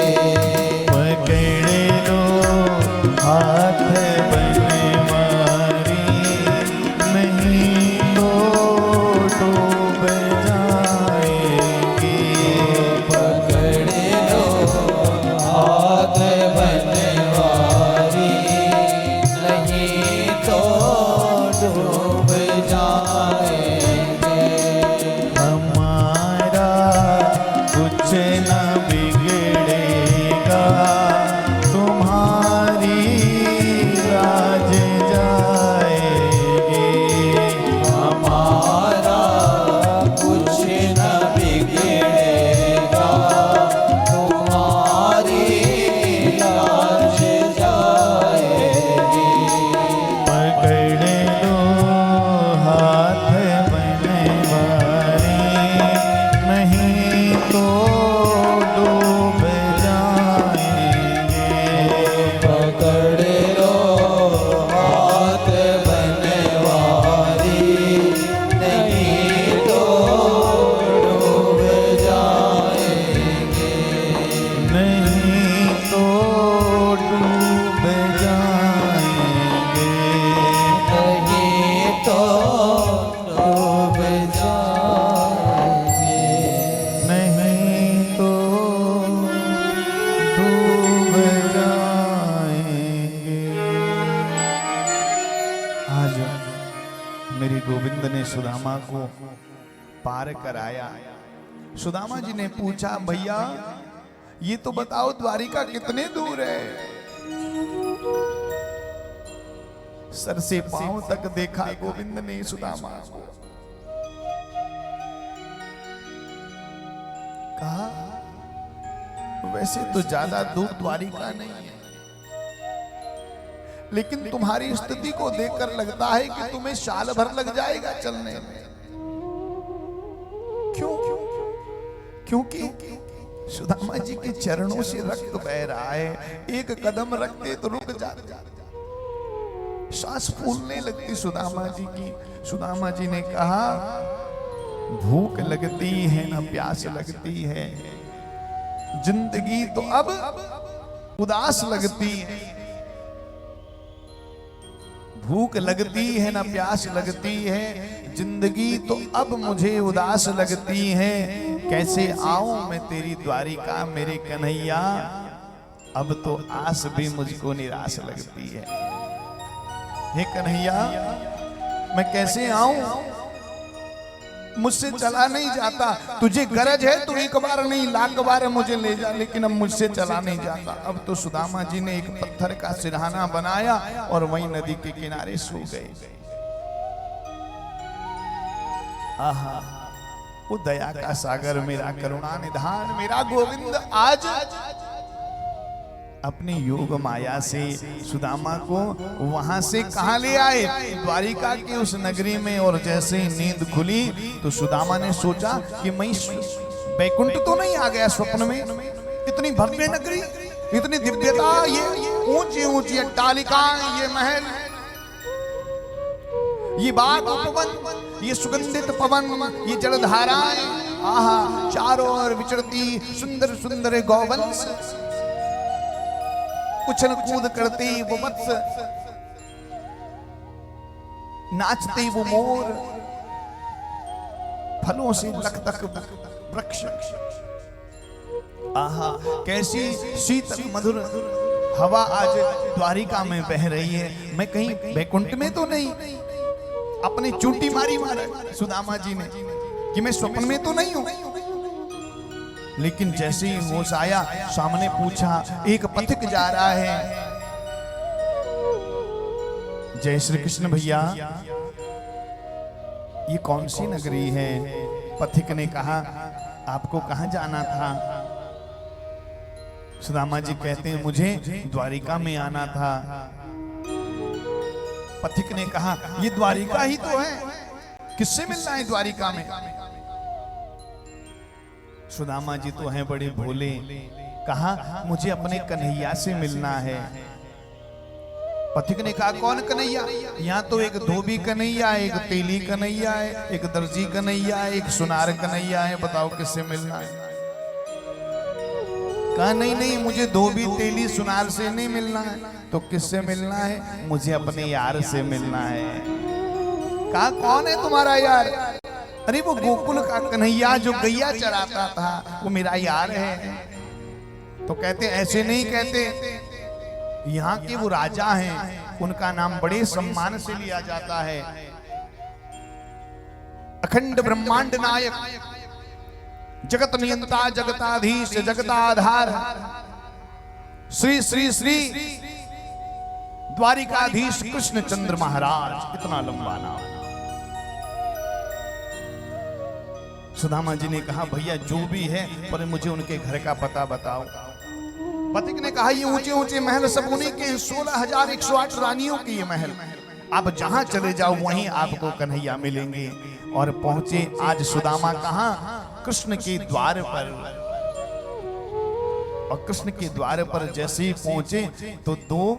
Speaker 1: नहीं तो डूब जाएंगे,
Speaker 3: नहीं तो डूब जाएंगे,
Speaker 1: नहीं तो डूब जाएंगे। आज मेरी गोविंद ने सुदामा को पार कराया। सुदामा जी ने पूछा, भैया ये तो बताओ द्वारिका कितने दूर है? सर से पांव तक देखा गोविंद ने सुदामा को, कहा वैसे तो ज्यादा दूर द्वारिका नहीं है, लेकिन तुम्हारी स्थिति को देखकर लगता है कि तुम्हें साल भर लग जाएगा चलने में। क्यों? क्योंकि सुदामा जी के चरणों से रक्त बह रहा है, एक कदम रखते तो रुक जाते, सांस फूलने लगती सुदामा जी की। सुदामा जी ने कहा, भूख लगती है ना प्यास लगती है, जिंदगी तो अब उदास लगती है। भूख लगती है ना प्यास लगती है, जिंदगी तो अब मुझे उदास लगती है। कैसे आऊं मैं तेरी द्वारिका मेरे कन्हैया, अब तो आस भी मुझको निराश लगती है। हे कन्हैया मैं कैसे आऊं, मुझसे चला नहीं जाता। तुझे गरज है तो एक बार नहीं लाख बार मुझे ले जा, लेकिन अब मुझसे चला नहीं जाता। अब तो सुदामा जी ने एक पत्थर का सिरहाना बनाया और वहीं नदी के किनारे सो गए। आहा, वो दया का सागर मेरा करुणा निधान मेरा गोविंद आज अपनी योग माया से सुदामा को वहां से कहां ले आए? द्वारिका की उस नगरी में। और जैसे ही नींद खुली तो सुदामा ने सोचा कि मैं बैकुंठ तो नहीं आ गया स्वप्न में। इतनी भव्य नगरी, इतनी दिव्यता, ये ऊंची ऊंची अट्टालिकाएं, ये महल, ये बाग उपवन, ये सुगंधित पवन, ये जलधाराएं, आहा, चारों ओर विचरती सुंदर सुंदर गौवंश, उछल कूद करते वो वत्स, नाचते वो मोर, फलों से लखतक वृक्ष, आहा, कैसी शीतल मधुर हवा आज द्वारिका में बह रही है। मैं कहीं बैकुंठ में तो नहीं? अपनी चूंटी मारी सुदामा जी ने कि मैं स्वप्न में तो नहीं हूं। लेकिन जैसे ही होश आया, सामने पूछा, एक पथिक जा रहा है। जय श्री कृष्ण भैया, ये कौन सी नगरी है? पथिक ने कहा, आपको कहां जाना था? सुदामा जी कहते हैं, मुझे द्वारिका में आना था। पथिक ने कहा, ये द्वारिका ही तो है, किससे मिलना है द्वारिका में? सुदामा जी तो हैं बड़े भोले, कहा मुझे अपने कन्हैया से मिलना है। पथिक ने कहा, कौन कन्हैया? यहाँ तो एक धोबी कन्हैया है, एक तेली कन्हैया है, एक दर्जी कन्हैया है, एक सुनार कन्हैया है, बताओ किससे मिलना है? कहा, नहीं नहीं, मुझे धोबी तेली सुनार से नहीं मिलना है। तो किससे मिलना है? मुझे अपने यार से मिलना है। कहा, कौन है तुम्हारा यार? अरे वो गोकुल का कन्हैया जो गैया चराता था, वो मेरा यार है। तो कहते, ऐसे नहीं कहते, यहाँ के वो राजा हैं, उनका नाम बड़े सम्मान से लिया जाता है। अखंड ब्रह्मांड नायक, जगत नियंता, जगताधीश, जगताधार, श्री श्री श्री द्वारिकाधीश कृष्ण चंद्र महाराज। इतना लंबा नाम। सुदामा जी ने कहा, भैया जो भी है, पर मुझे उनके घर का पता बताओ। पथिक ने कहा, ये ऊंचे ऊंचे महल सब उन्हीं के 16,108 रानियों के ये महल, आप जहां चले जाओ वहीं आपको कन्हैया मिलेंगे। और पहुंचे आज सुदामा कहां? कृष्ण के द्वार पर। और कृष्ण के द्वार पर जैसे ही पहुंचे तो दो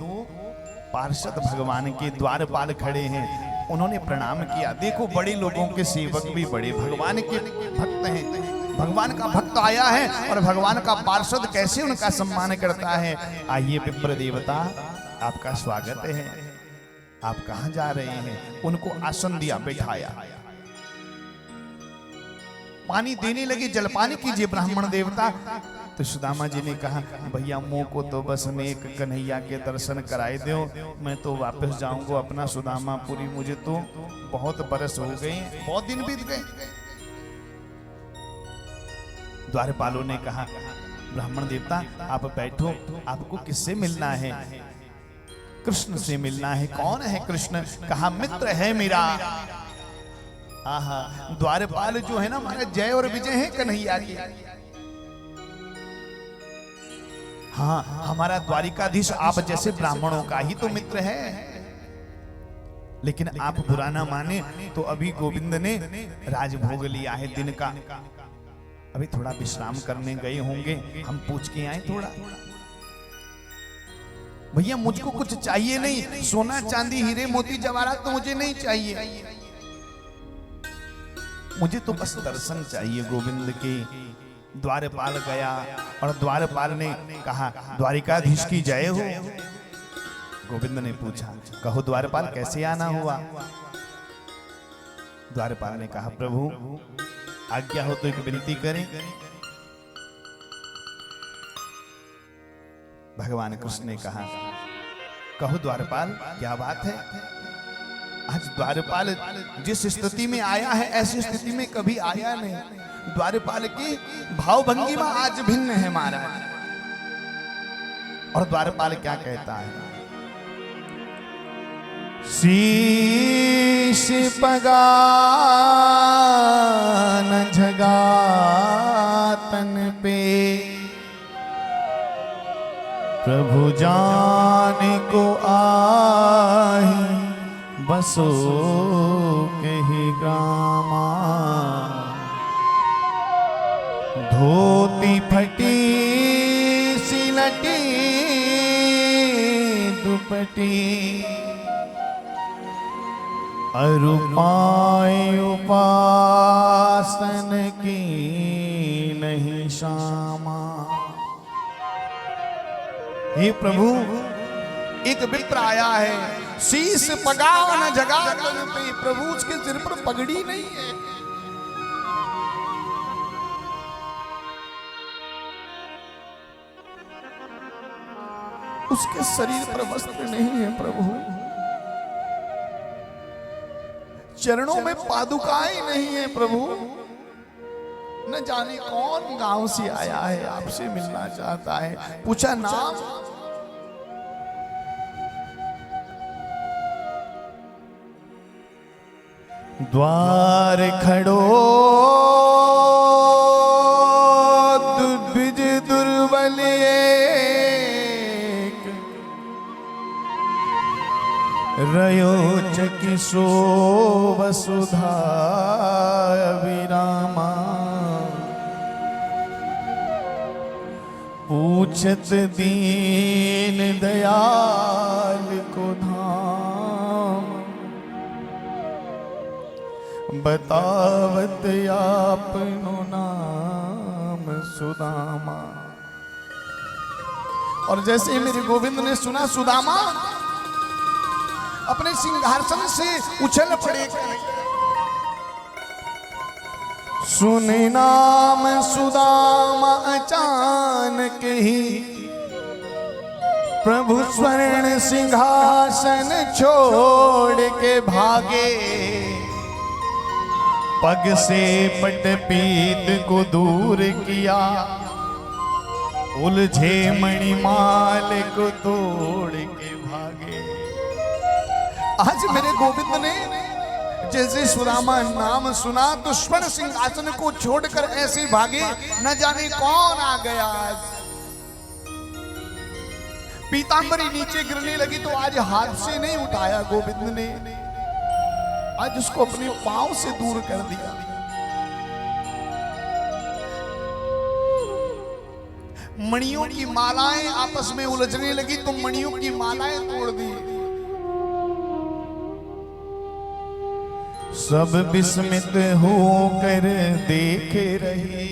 Speaker 1: पार्षद भगवान के द्वारपाल खड़े हैं। उन्होंने प्रणाम किया। देखो, बड़े लोगों के सेवक भी बड़े भगवान के भक्त हैं।
Speaker 2: भगवान का भक्त आया है और भगवान का पार्षद कैसे उनका सम्मान करता है। आइए विप्र देवता, आपका स्वागत है। आप कहां जा रहे हैं? उनको आसन दिया, बैठाया, पानी देने लगे, जलपान कीजिए ब्राह्मण देवता। तो सुदामा जी ने कहा, भैया मुंह को तो बस में एक कन्हैया के दर्शन कराए दो, मैं तो वापस जाऊंगा अपना सुदामापुरी, मुझे तो बहुत बरस हो गए, बहुत दिन बीत गए। द्वारपालों ने कहा, ब्राह्मण देवता आप बैठो, आपको किससे मिलना है? कृष्ण से मिलना है। कौन है कृष्ण? कहा मित्र है मेरा। आहा, द्वारपाल जो है ना हमारा जय और विजय है कन्हैया की। हाँ, हमारा द्वारिकाधीश आप जैसे ब्राह्मणों का ही तो मित्र है। लेकिन आप बुरा ना माने तो अभी गोविंद ने राजभोग लिया है दिन का, अभी थोड़ा विश्राम करने गए होंगे, हम पूछ के आए थोड़ा। भैया मुझको कुछ चाहिए नहीं, सोना चांदी हीरे मोती जवाहरात तो मुझे नहीं चाहिए, मुझे तो बस दर्शन चाहिए गोविंद के। द्वारपाल गया और द्वारपाल ने कहा, द्वारिकाधीश की जय हो। गोविंद ने पूछा, कहो द्वारपाल कैसे आना हुआ? द्वारपाल ने कहा, प्रभु आज्ञा हो तो एक विनती करें। भगवान कृष्ण ने कहा, कहो द्वारपाल क्या बात है? आज द्वारपाल जिस स्थिति में आया है ऐसी स्थिति में कभी आया नहीं। द्वारपाल की भावभंगिमा आज भिन्न है महाराज। और द्वारपाल क्या कहता है? शीश पगा न झगा तन पे, प्रभु जाने को आही बसो कही ग्रामा। धोती फटी सिलटी दुपटी, अरुपाय उपासन की नहीं श्यामा। हे प्रभु, एक विप्र आया है, शीश पगा न जगा तन पे, प्रभु उसके सिर पर पगड़ी नहीं है, उसके शरीर पर वस्त्र नहीं है प्रभु, चरणों में पादुकाएं नहीं है प्रभु। न जाने कौन गांव से आया है, आपसे मिलना चाहता है। पूछा नाम? द्वार खड़ो द्विज दुर्बल एक, रयो चकिसो वसुधा विरामा। पूछत दीन दयाल को धाम, बतावत आपनो नाम सुदामा। और जैसे मेरे गोविंद ने सुना सुदामा, अपने सिंहासन से उछल पड़े। सुने नाम सुदामा अचानक ही, प्रभु स्वर्ण सिंहासन छोड़ के भागे। पग से पटपीत को दूर किया, उलझे मणिमाल को तोड़ के भागे। आज मेरे गोविंद ने जैसे सुदामा नाम सुना तो स्वर्ण सिंहासन को छोड़कर ऐसे भागे, न जाने कौन आ गया। आज पीतांबरी नीचे गिरने लगी तो आज हाथ से नहीं उठाया गोविंद ने, आज उसको अपने पांव से दूर कर दिया। मणियों की मालाएं आपस में उलझने लगी तो मणियों की मालाएं तोड़ दी। सब विस्मित होकर देख रही,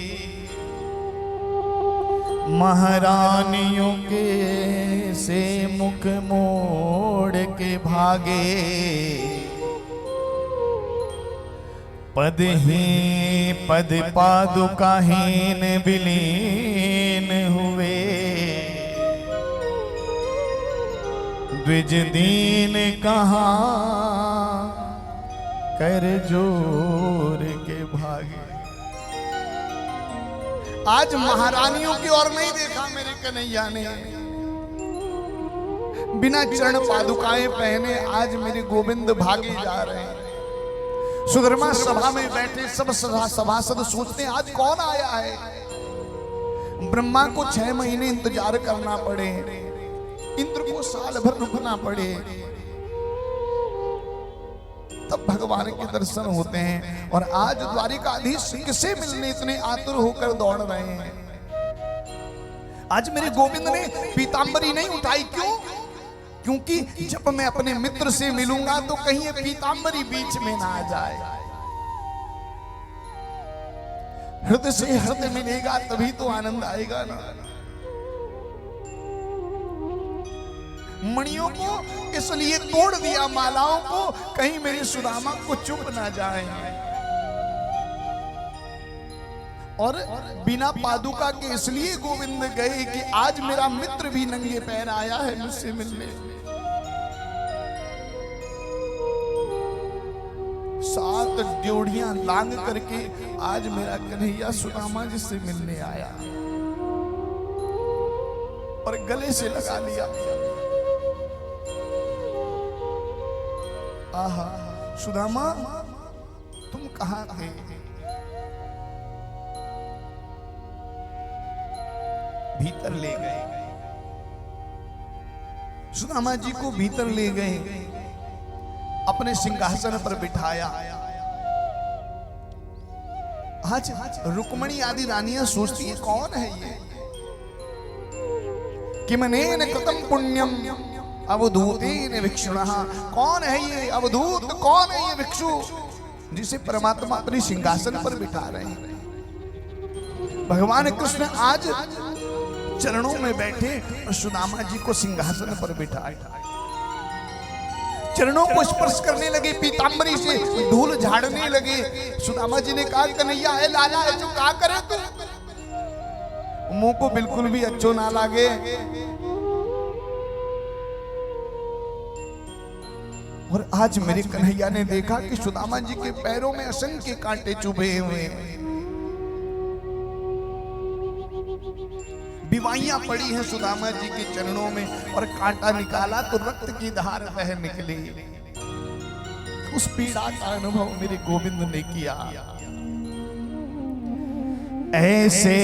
Speaker 2: महारानियों के से मुख मोड़ के भागे, पद ही पद पादुकाहीन विलीन हुए, द्विज दीन कहाँ कर जोर के भागे। आज महारानियों की ओर नहीं देखा मेरे कन्हैया ने, बिना चरण पादुकाएं पहने आज मेरे गोविंद भागे जा रहे हैं। सुधर्मा सभा में बैठे सब सभासद सोचते हैं आज कौन आया है। ब्रह्मा को 6 महीने इंतजार करना पड़े, इंद्र को साल भर रुकना पड़े, तब भगवान के दर्शन होते हैं। और आज द्वारिकाधीश किसे मिलने इतने आतुर होकर दौड़ रहे हैं। आज मेरे गोविंद ने पीतांबरी नहीं उठाई, क्यों? क्योंकि जब मैं अपने मित्र से मिलूंगा तो कहीं ये पीतांबरी बीच में ना आ जाए। हृदय से हृदय मिलेगा तभी तो आनंद आएगा ना। मणियों को इसलिए तोड़ दिया, मालाओं को, कहीं मेरे सुदामा को चुप ना जाए। और बिना पादुका के इसलिए गोविंद गए कि आज मेरा मित्र भी नंगे पैर आया है मुझसे मिलने। 7 ड्योढ़ियां लांग करके आज मेरा कन्हैया सुदामा जी से मिलने आया और गले से लगा लिया। आहा, सुदामा तुम कहां थे? भीतर ले गए, सुदामा जी को भीतर ले गए, अपने सिंहासन पर बिठाया। आज रुक्मणी आदि रानियां सोचती है कौन है ये? किमनेन कृतं पुण्यम अवधूतेन भिक्षुणः। कौन है ये अवधूत? कौन है ये भिक्षु जिसे परमात्मा अपने सिंहासन पर बिठा रहे हैं? भगवान कृष्ण आज चरणों में बैठे और सुदामा जी को सिंहासन पर बिठाया। चरणों को स्पर्श करने लगे, पीतांबरी से धूल झाड़ने लगे। सुदामा जी ने कहा कन्हैया है लाला है जो कहा करे तू, मुंह को बिल्कुल भी अच्छो ना लागे। और आज मेरे कन्हैया ने देखा कि सुदामा जी के पैरों में असंख्य कांटे चुभे हुए हैं, बीमारियां पड़ी हैं सुदामा जी के चरणों में। और कांटा निकाला तो रक्त की धार बह निकली। उस पीड़ा का अनुभव मेरे गोविंद ने किया। ऐसे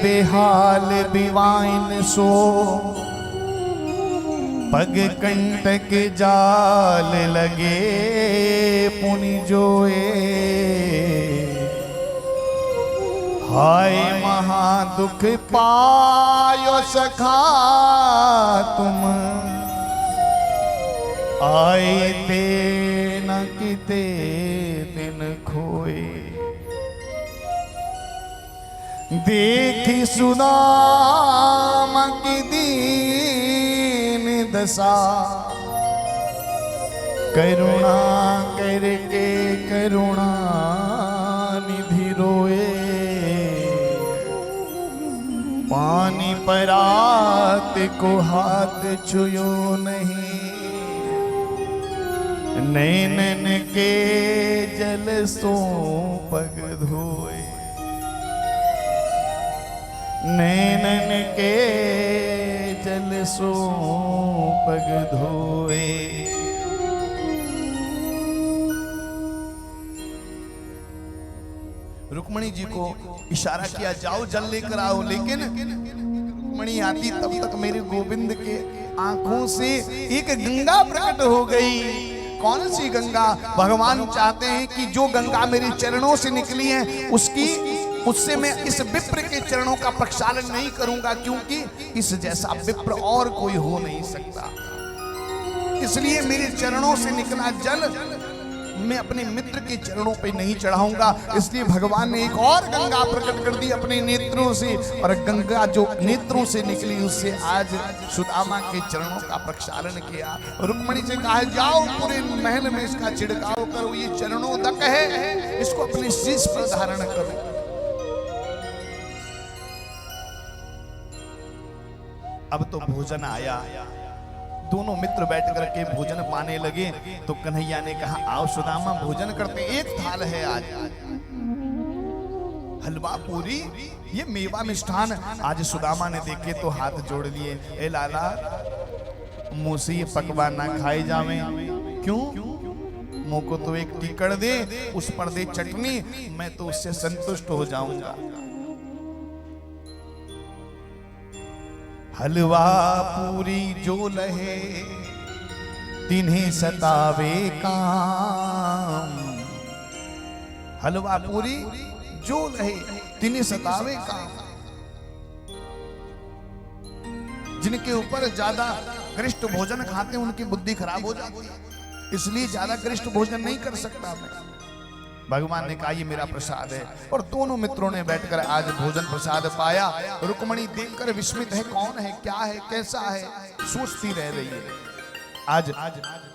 Speaker 2: बेहाल बिवाइन सो पग कंटक जाल लगे पुनि जोए। हाय महादुख पायो सखा तुम, आए ते न किते दिन खोए। देखी सुदामा की दीन दशा, करुणा करके करुणा निधि रोए। पानी परात को हाथ छुयो नहीं, नैनन के जल सो पग धोए। नैनन के जल सो पग धोए। रुक्मणी जी को इशारा किया जाओ जल लेकर आओ, लेकिन रुक्मणी आती तब तक मेरे गोविंद के आंखों से एक गंगा प्रकट हो गई। कौन सी गंगा? भगवान चाहते हैं कि जो गंगा मेरे चरणों से निकली है उससे मैं इस विप्र के चरणों का प्रक्षालन नहीं करूंगा, क्योंकि इस जैसा विप्र और कोई हो नहीं सकता। इसलिए मेरे चरणों से निकला जल मैं अपने मित्र के चरणों पे नहीं चढ़ाऊंगा। इसलिए भगवान ने एक और गंगा प्रकट कर दी अपने नेत्रों से, और गंगा जो नेत्रों से निकली उससे आज सुदामा के चरणों का प्रक्षालन किया। रुक्मणी से कहा जाओ पूरे महल में इसका छिड़काव करो, ये चरणोदक है, इसको अपने शीश पर धारण करो।
Speaker 1: अब तो भोजन आया, दोनों मित्र बैठ करके भोजन पाने लगे। तो कन्हैया ने कहा आओ सुदामा भोजन करते, एक थाल है आज, हलवा पूरी ये मेवा मिष्ठान। आज सुदामा ने देखे तो हाथ जोड़ लिए, ए लाला मुंह से ये पकवान ना खाए जावे। क्यों? मुंह को तो एक टिकड़ दे, उस पर दे चटनी, मैं तो उससे संतुष्ट हो जाऊंगा। हलवा पूरी जो लहे तिन्हें सतावे काम।
Speaker 2: हलवा पूरी जो लहे तिन्हें सतावे काम। जिनके ऊपर ज्यादा गरिष्ठ भोजन खाते हैं उनकी बुद्धि खराब हो जाती है, इसलिए ज्यादा गरिष्ठ भोजन नहीं कर सकता मैं।
Speaker 1: भगवान ने कहा ये मेरा प्रसाद है।
Speaker 2: और दोनों मित्रों ने बैठकर आज भोजन प्रसाद पाया। रुक्मणी देखकर विस्मित है, कौन है, क्या है, कैसा है, सोचती रह रही है।
Speaker 1: आज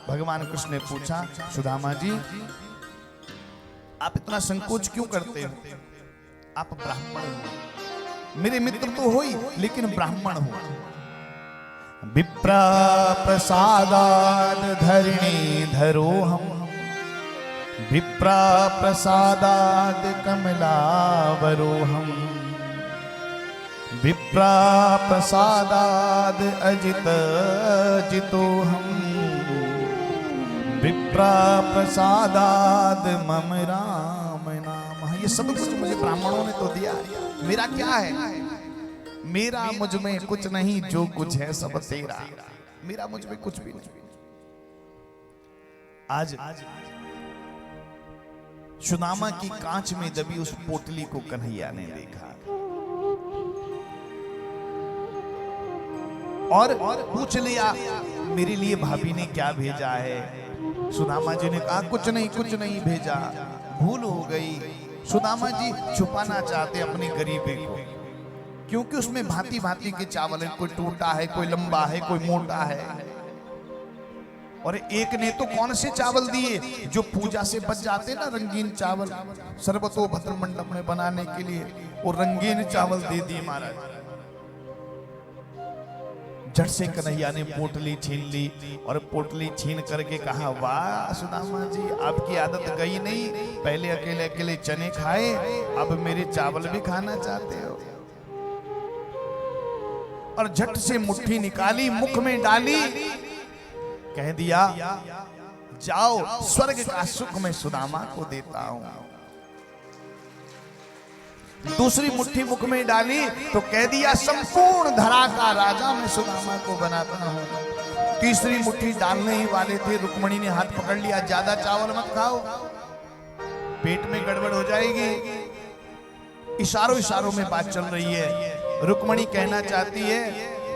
Speaker 1: भगवान कृष्ण ने पूछा सुदामा जी आप इतना संकोच क्यों करते हो? आप ब्राह्मण हो,
Speaker 2: मेरे मित्र तो हो ही लेकिन ब्राह्मण हो।
Speaker 1: विप्रा प्रसादाद धरणी धरो हम, विप्रा प्रसादाद कमलावरोहम, विप्रा प्रसादाद अजित जितोहम, विप्रा प्रसादाद मम राम नाम।
Speaker 2: ये सब कुछ मुझे ब्राह्मणों ने तो दिया, मेरा क्या है? मेरा मुझ में कुछ नहीं, जो कुछ है सब तेरा। मेरा मुझ में कुछ भी नहीं।
Speaker 1: आज सुदामा की कांच में दबी उस पोटली को कन्हैया ने देखा और पूछ लिया मेरे लिए भाभी ने क्या भेजा है? सुदामा जी ने कहा कुछ नहीं भेजा, भूल हो गई। सुदामा जी छुपाना चाहते अपनी गरीबी को, क्योंकि उसमें भांति भांति के चावल है, कोई टूटा है, कोई लंबा है, कोई मोटा है। और एक ने तो कौन से चावल दिए जो पूजा से बच जाते ना, रंगीन चावल, सर्वतो भद्र मंडप में बनाने के लिए वो रंगीन चावल दे दिए महाराज। झट से कन्हैया ने पोटली छीन ली और पोटली छीन करके कहा वाह सुदामा जी आपकी आदत गई नहीं, पहले अकेले अकेले चने खाए, अब मेरे चावल भी खाना चाहते हो।
Speaker 2: और झट से मुट्ठी निकाली, मुख में डाली,
Speaker 1: कह दिया जाओ स्वर्ग का सुख मैं सुदामा को देता हूं।
Speaker 2: दूसरी मुट्ठी मुख में डाली तो कह दिया संपूर्ण धरा का राजा मैं सुदामा को बनाता हूं। तीसरी मुट्ठी डालने ही वाले थे, रुक्मणी ने हाथ पकड़ लिया, ज्यादा चावल मत खाओ, पेट में गड़बड़ हो जाएगी। इशारों इशारों में बात चल रही है। रुक्मणी कहना चाहती है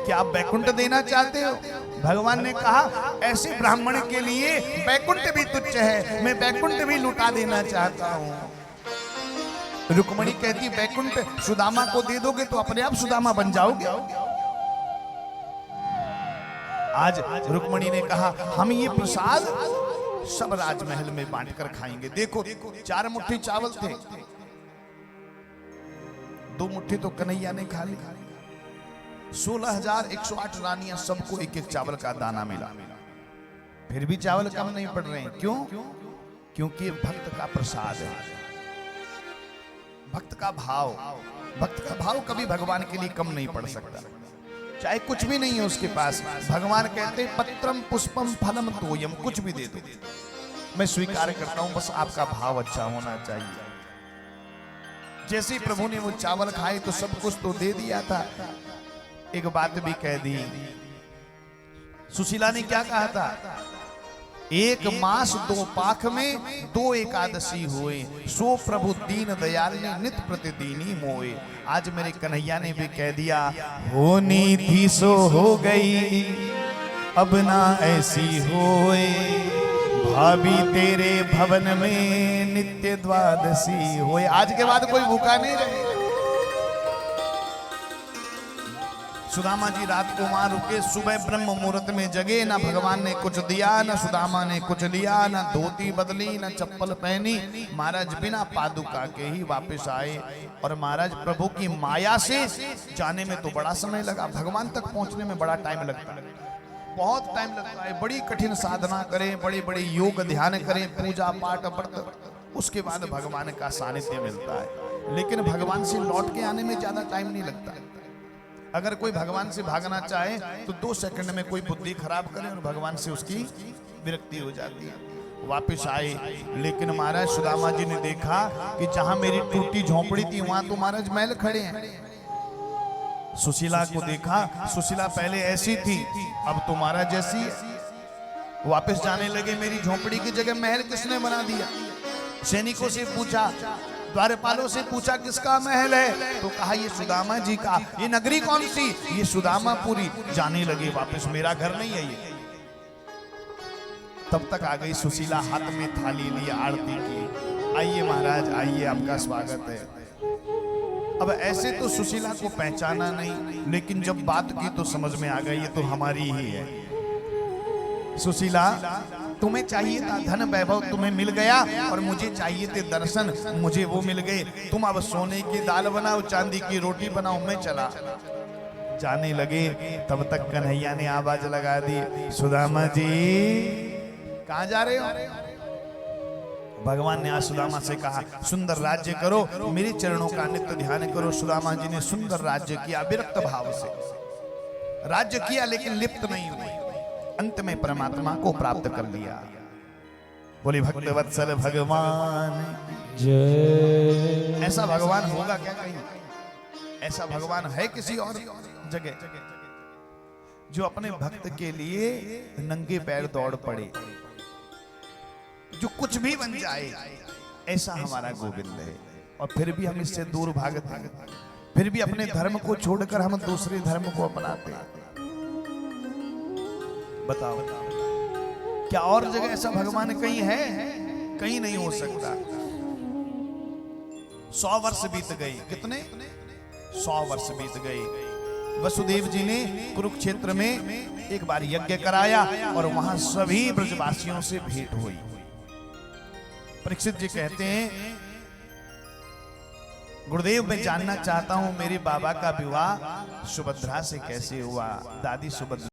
Speaker 2: कि आप बैकुंठ देना चाहते हो? भगवान ने कहा ऐसे ब्राह्मण के लिए बैकुंठ भी तुच्छ है, मैं बैकुंठ भी लुटा देना चाहता हूं। रुक्मणी कहती बैकुंठ सुदामा को दे दोगे तो अपने आप सुदामा बन जाओगे।
Speaker 1: आज रुक्मणी ने कहा हम ये प्रसाद सब राजमहल में बांटकर खाएंगे।
Speaker 2: देखो 4 मुट्ठी चावल थे, 2 मुट्ठी तो कन्हैया ने खा ली। 16,108 रानियां, सबको एक एक चावल का दाना मिला,
Speaker 1: फिर भी चावल कम नहीं पड़ रहे हैं। क्यों? क्योंकि भक्त का प्रसाद है,
Speaker 2: भक्त का भाव कभी भगवान के लिए कम नहीं पड़ सकता, चाहे कुछ भी नहीं है उसके पास। भगवान कहते पत्रम पुष्पम फलम तोयम, कुछ भी दे दो मैं स्वीकार करता हूं, बस आपका भाव अच्छा होना चाहिए। जैसे प्रभु ने वो चावल खाए तो सब कुछ तो दे दिया था। एक बात भी कह दी,
Speaker 1: सुशीला ने क्या कहा था?
Speaker 2: 1 मास 2 पाख में 2 एकादशी हुए, सो प्रभु दीन दयाल ने नित प्रतिदिनी मोए।
Speaker 1: आज मेरे कन्हैया ने भी कह दिया होनी थी सो हो गई, अब ना ऐसी होए, भाभी तेरे भवन में नित्य द्वादशी होए। आज के बाद कोई भूखा नहीं रहेगा। सुदामा जी रात को वहां रुके, सुबह ब्रह्म मुहूर्त में जगे, ना भगवान ने कुछ दिया, ना सुदामा ने कुछ लिया, ना धोती बदली, ना चप्पल पहनी। महाराज बिना पादुका के ही वापस आए। और महाराज प्रभु की माया से जाने में तो बड़ा समय लगा, भगवान तक पहुंचने में बड़ा टाइम लगता है, बहुत टाइम लगता है। बड़ी कठिन साधना करें, बड़े बड़े योग ध्यान करें, पूजा पाठ व्रत, उसके बाद भगवान का सानिध्य मिलता है। लेकिन भगवान से लौट के आने में ज्यादा टाइम नहीं लगता। अगर कोई भगवान से भागना चाहे तो 2 सेकंड में कोई बुद्धि खराब करे और भगवान से उसकी विरक्ति हो जाती है। वापस आए, लेकिन महाराज सुदामा जी ने देखा कि जहां मेरी टूटी झोंपड़ी थी वहां तो महाराज महल खड़े हैं। सुशीला को देखा, सुशीला पहले ऐसी थी, अब तो महाराज जैसी है। वापस जाने लगे, मेरी झोंपड़ी की जगह महल किसने बना दिया? सैनिकों से पूछा, द्वारपालों से पूछा किसका महल है? तो कहा ये सुदामा जी का। ये नगरी कौन सी? ये सुदामापुरी। जाने लगे वापस, मेरा घर नहीं है ये। तब तक आ गई सुशीला, हाथ में थाली ली, आरती की। आइए महाराज आइए, आपका स्वागत है। अब ऐसे तो सुशीला को पहचाना नहीं, लेकिन जब बात की तो समझ में आ गई ये तो हमारी ही है। सुशीला, तुम्हें चाहिए था धन वैभव, तुम्हें मिल गया, और मुझे चाहिए थे दर्शन, मुझे वो मिल गए। तुम अब सोने की दाल बनाओ, चांदी की रोटी बनाओ, मैं चला। जाने लगे, तब तक कन्हैया ने आवाज लगा दी, सुदामा जी कहाँ जा रहे हो? भगवान ने आज सुदामा से कहा, सुंदर राज्य करो, मेरे चरणों का नित्य ध्यान करो। सुदामा जी ने सुंदर राज्य किया, विरक्त भाव से राज्य किया, लेकिन लिप्त नहीं हुए। अंत में परमात्मा को प्राप्त कर लिया। बोले भक्तवत्सल भगवान
Speaker 3: जय।
Speaker 1: ऐसा भगवान होगा क्या कहीं? ऐसा भगवान है किसी और जगह जो अपने भक्त के लिए नंगे पैर दौड़ पड़े, जो कुछ भी बन जाए? ऐसा हमारा गोविंद है। और फिर भी हम इससे दूर भागते हैं, फिर भी अपने धर्म को छोड़कर हम दूसरे धर्म को अपनाते हैं। बताओ, क्या और जगह ऐसा भगवान कहीं है? कहीं नहीं हो सकता। 100 वर्ष बीत गए। कितने? 100 वर्ष बीत गए। वसुदेव जी ने कुरुक्षेत्र में एक बार यज्ञ कराया और वहां सभी ब्रजवासियों से भेंट हुई। परीक्षित जी कहते हैं, गुरुदेव मैं जानना चाहता हूं मेरे बाबा का विवाह सुभद्रा से कैसे हुआ? दादी सुभद्रा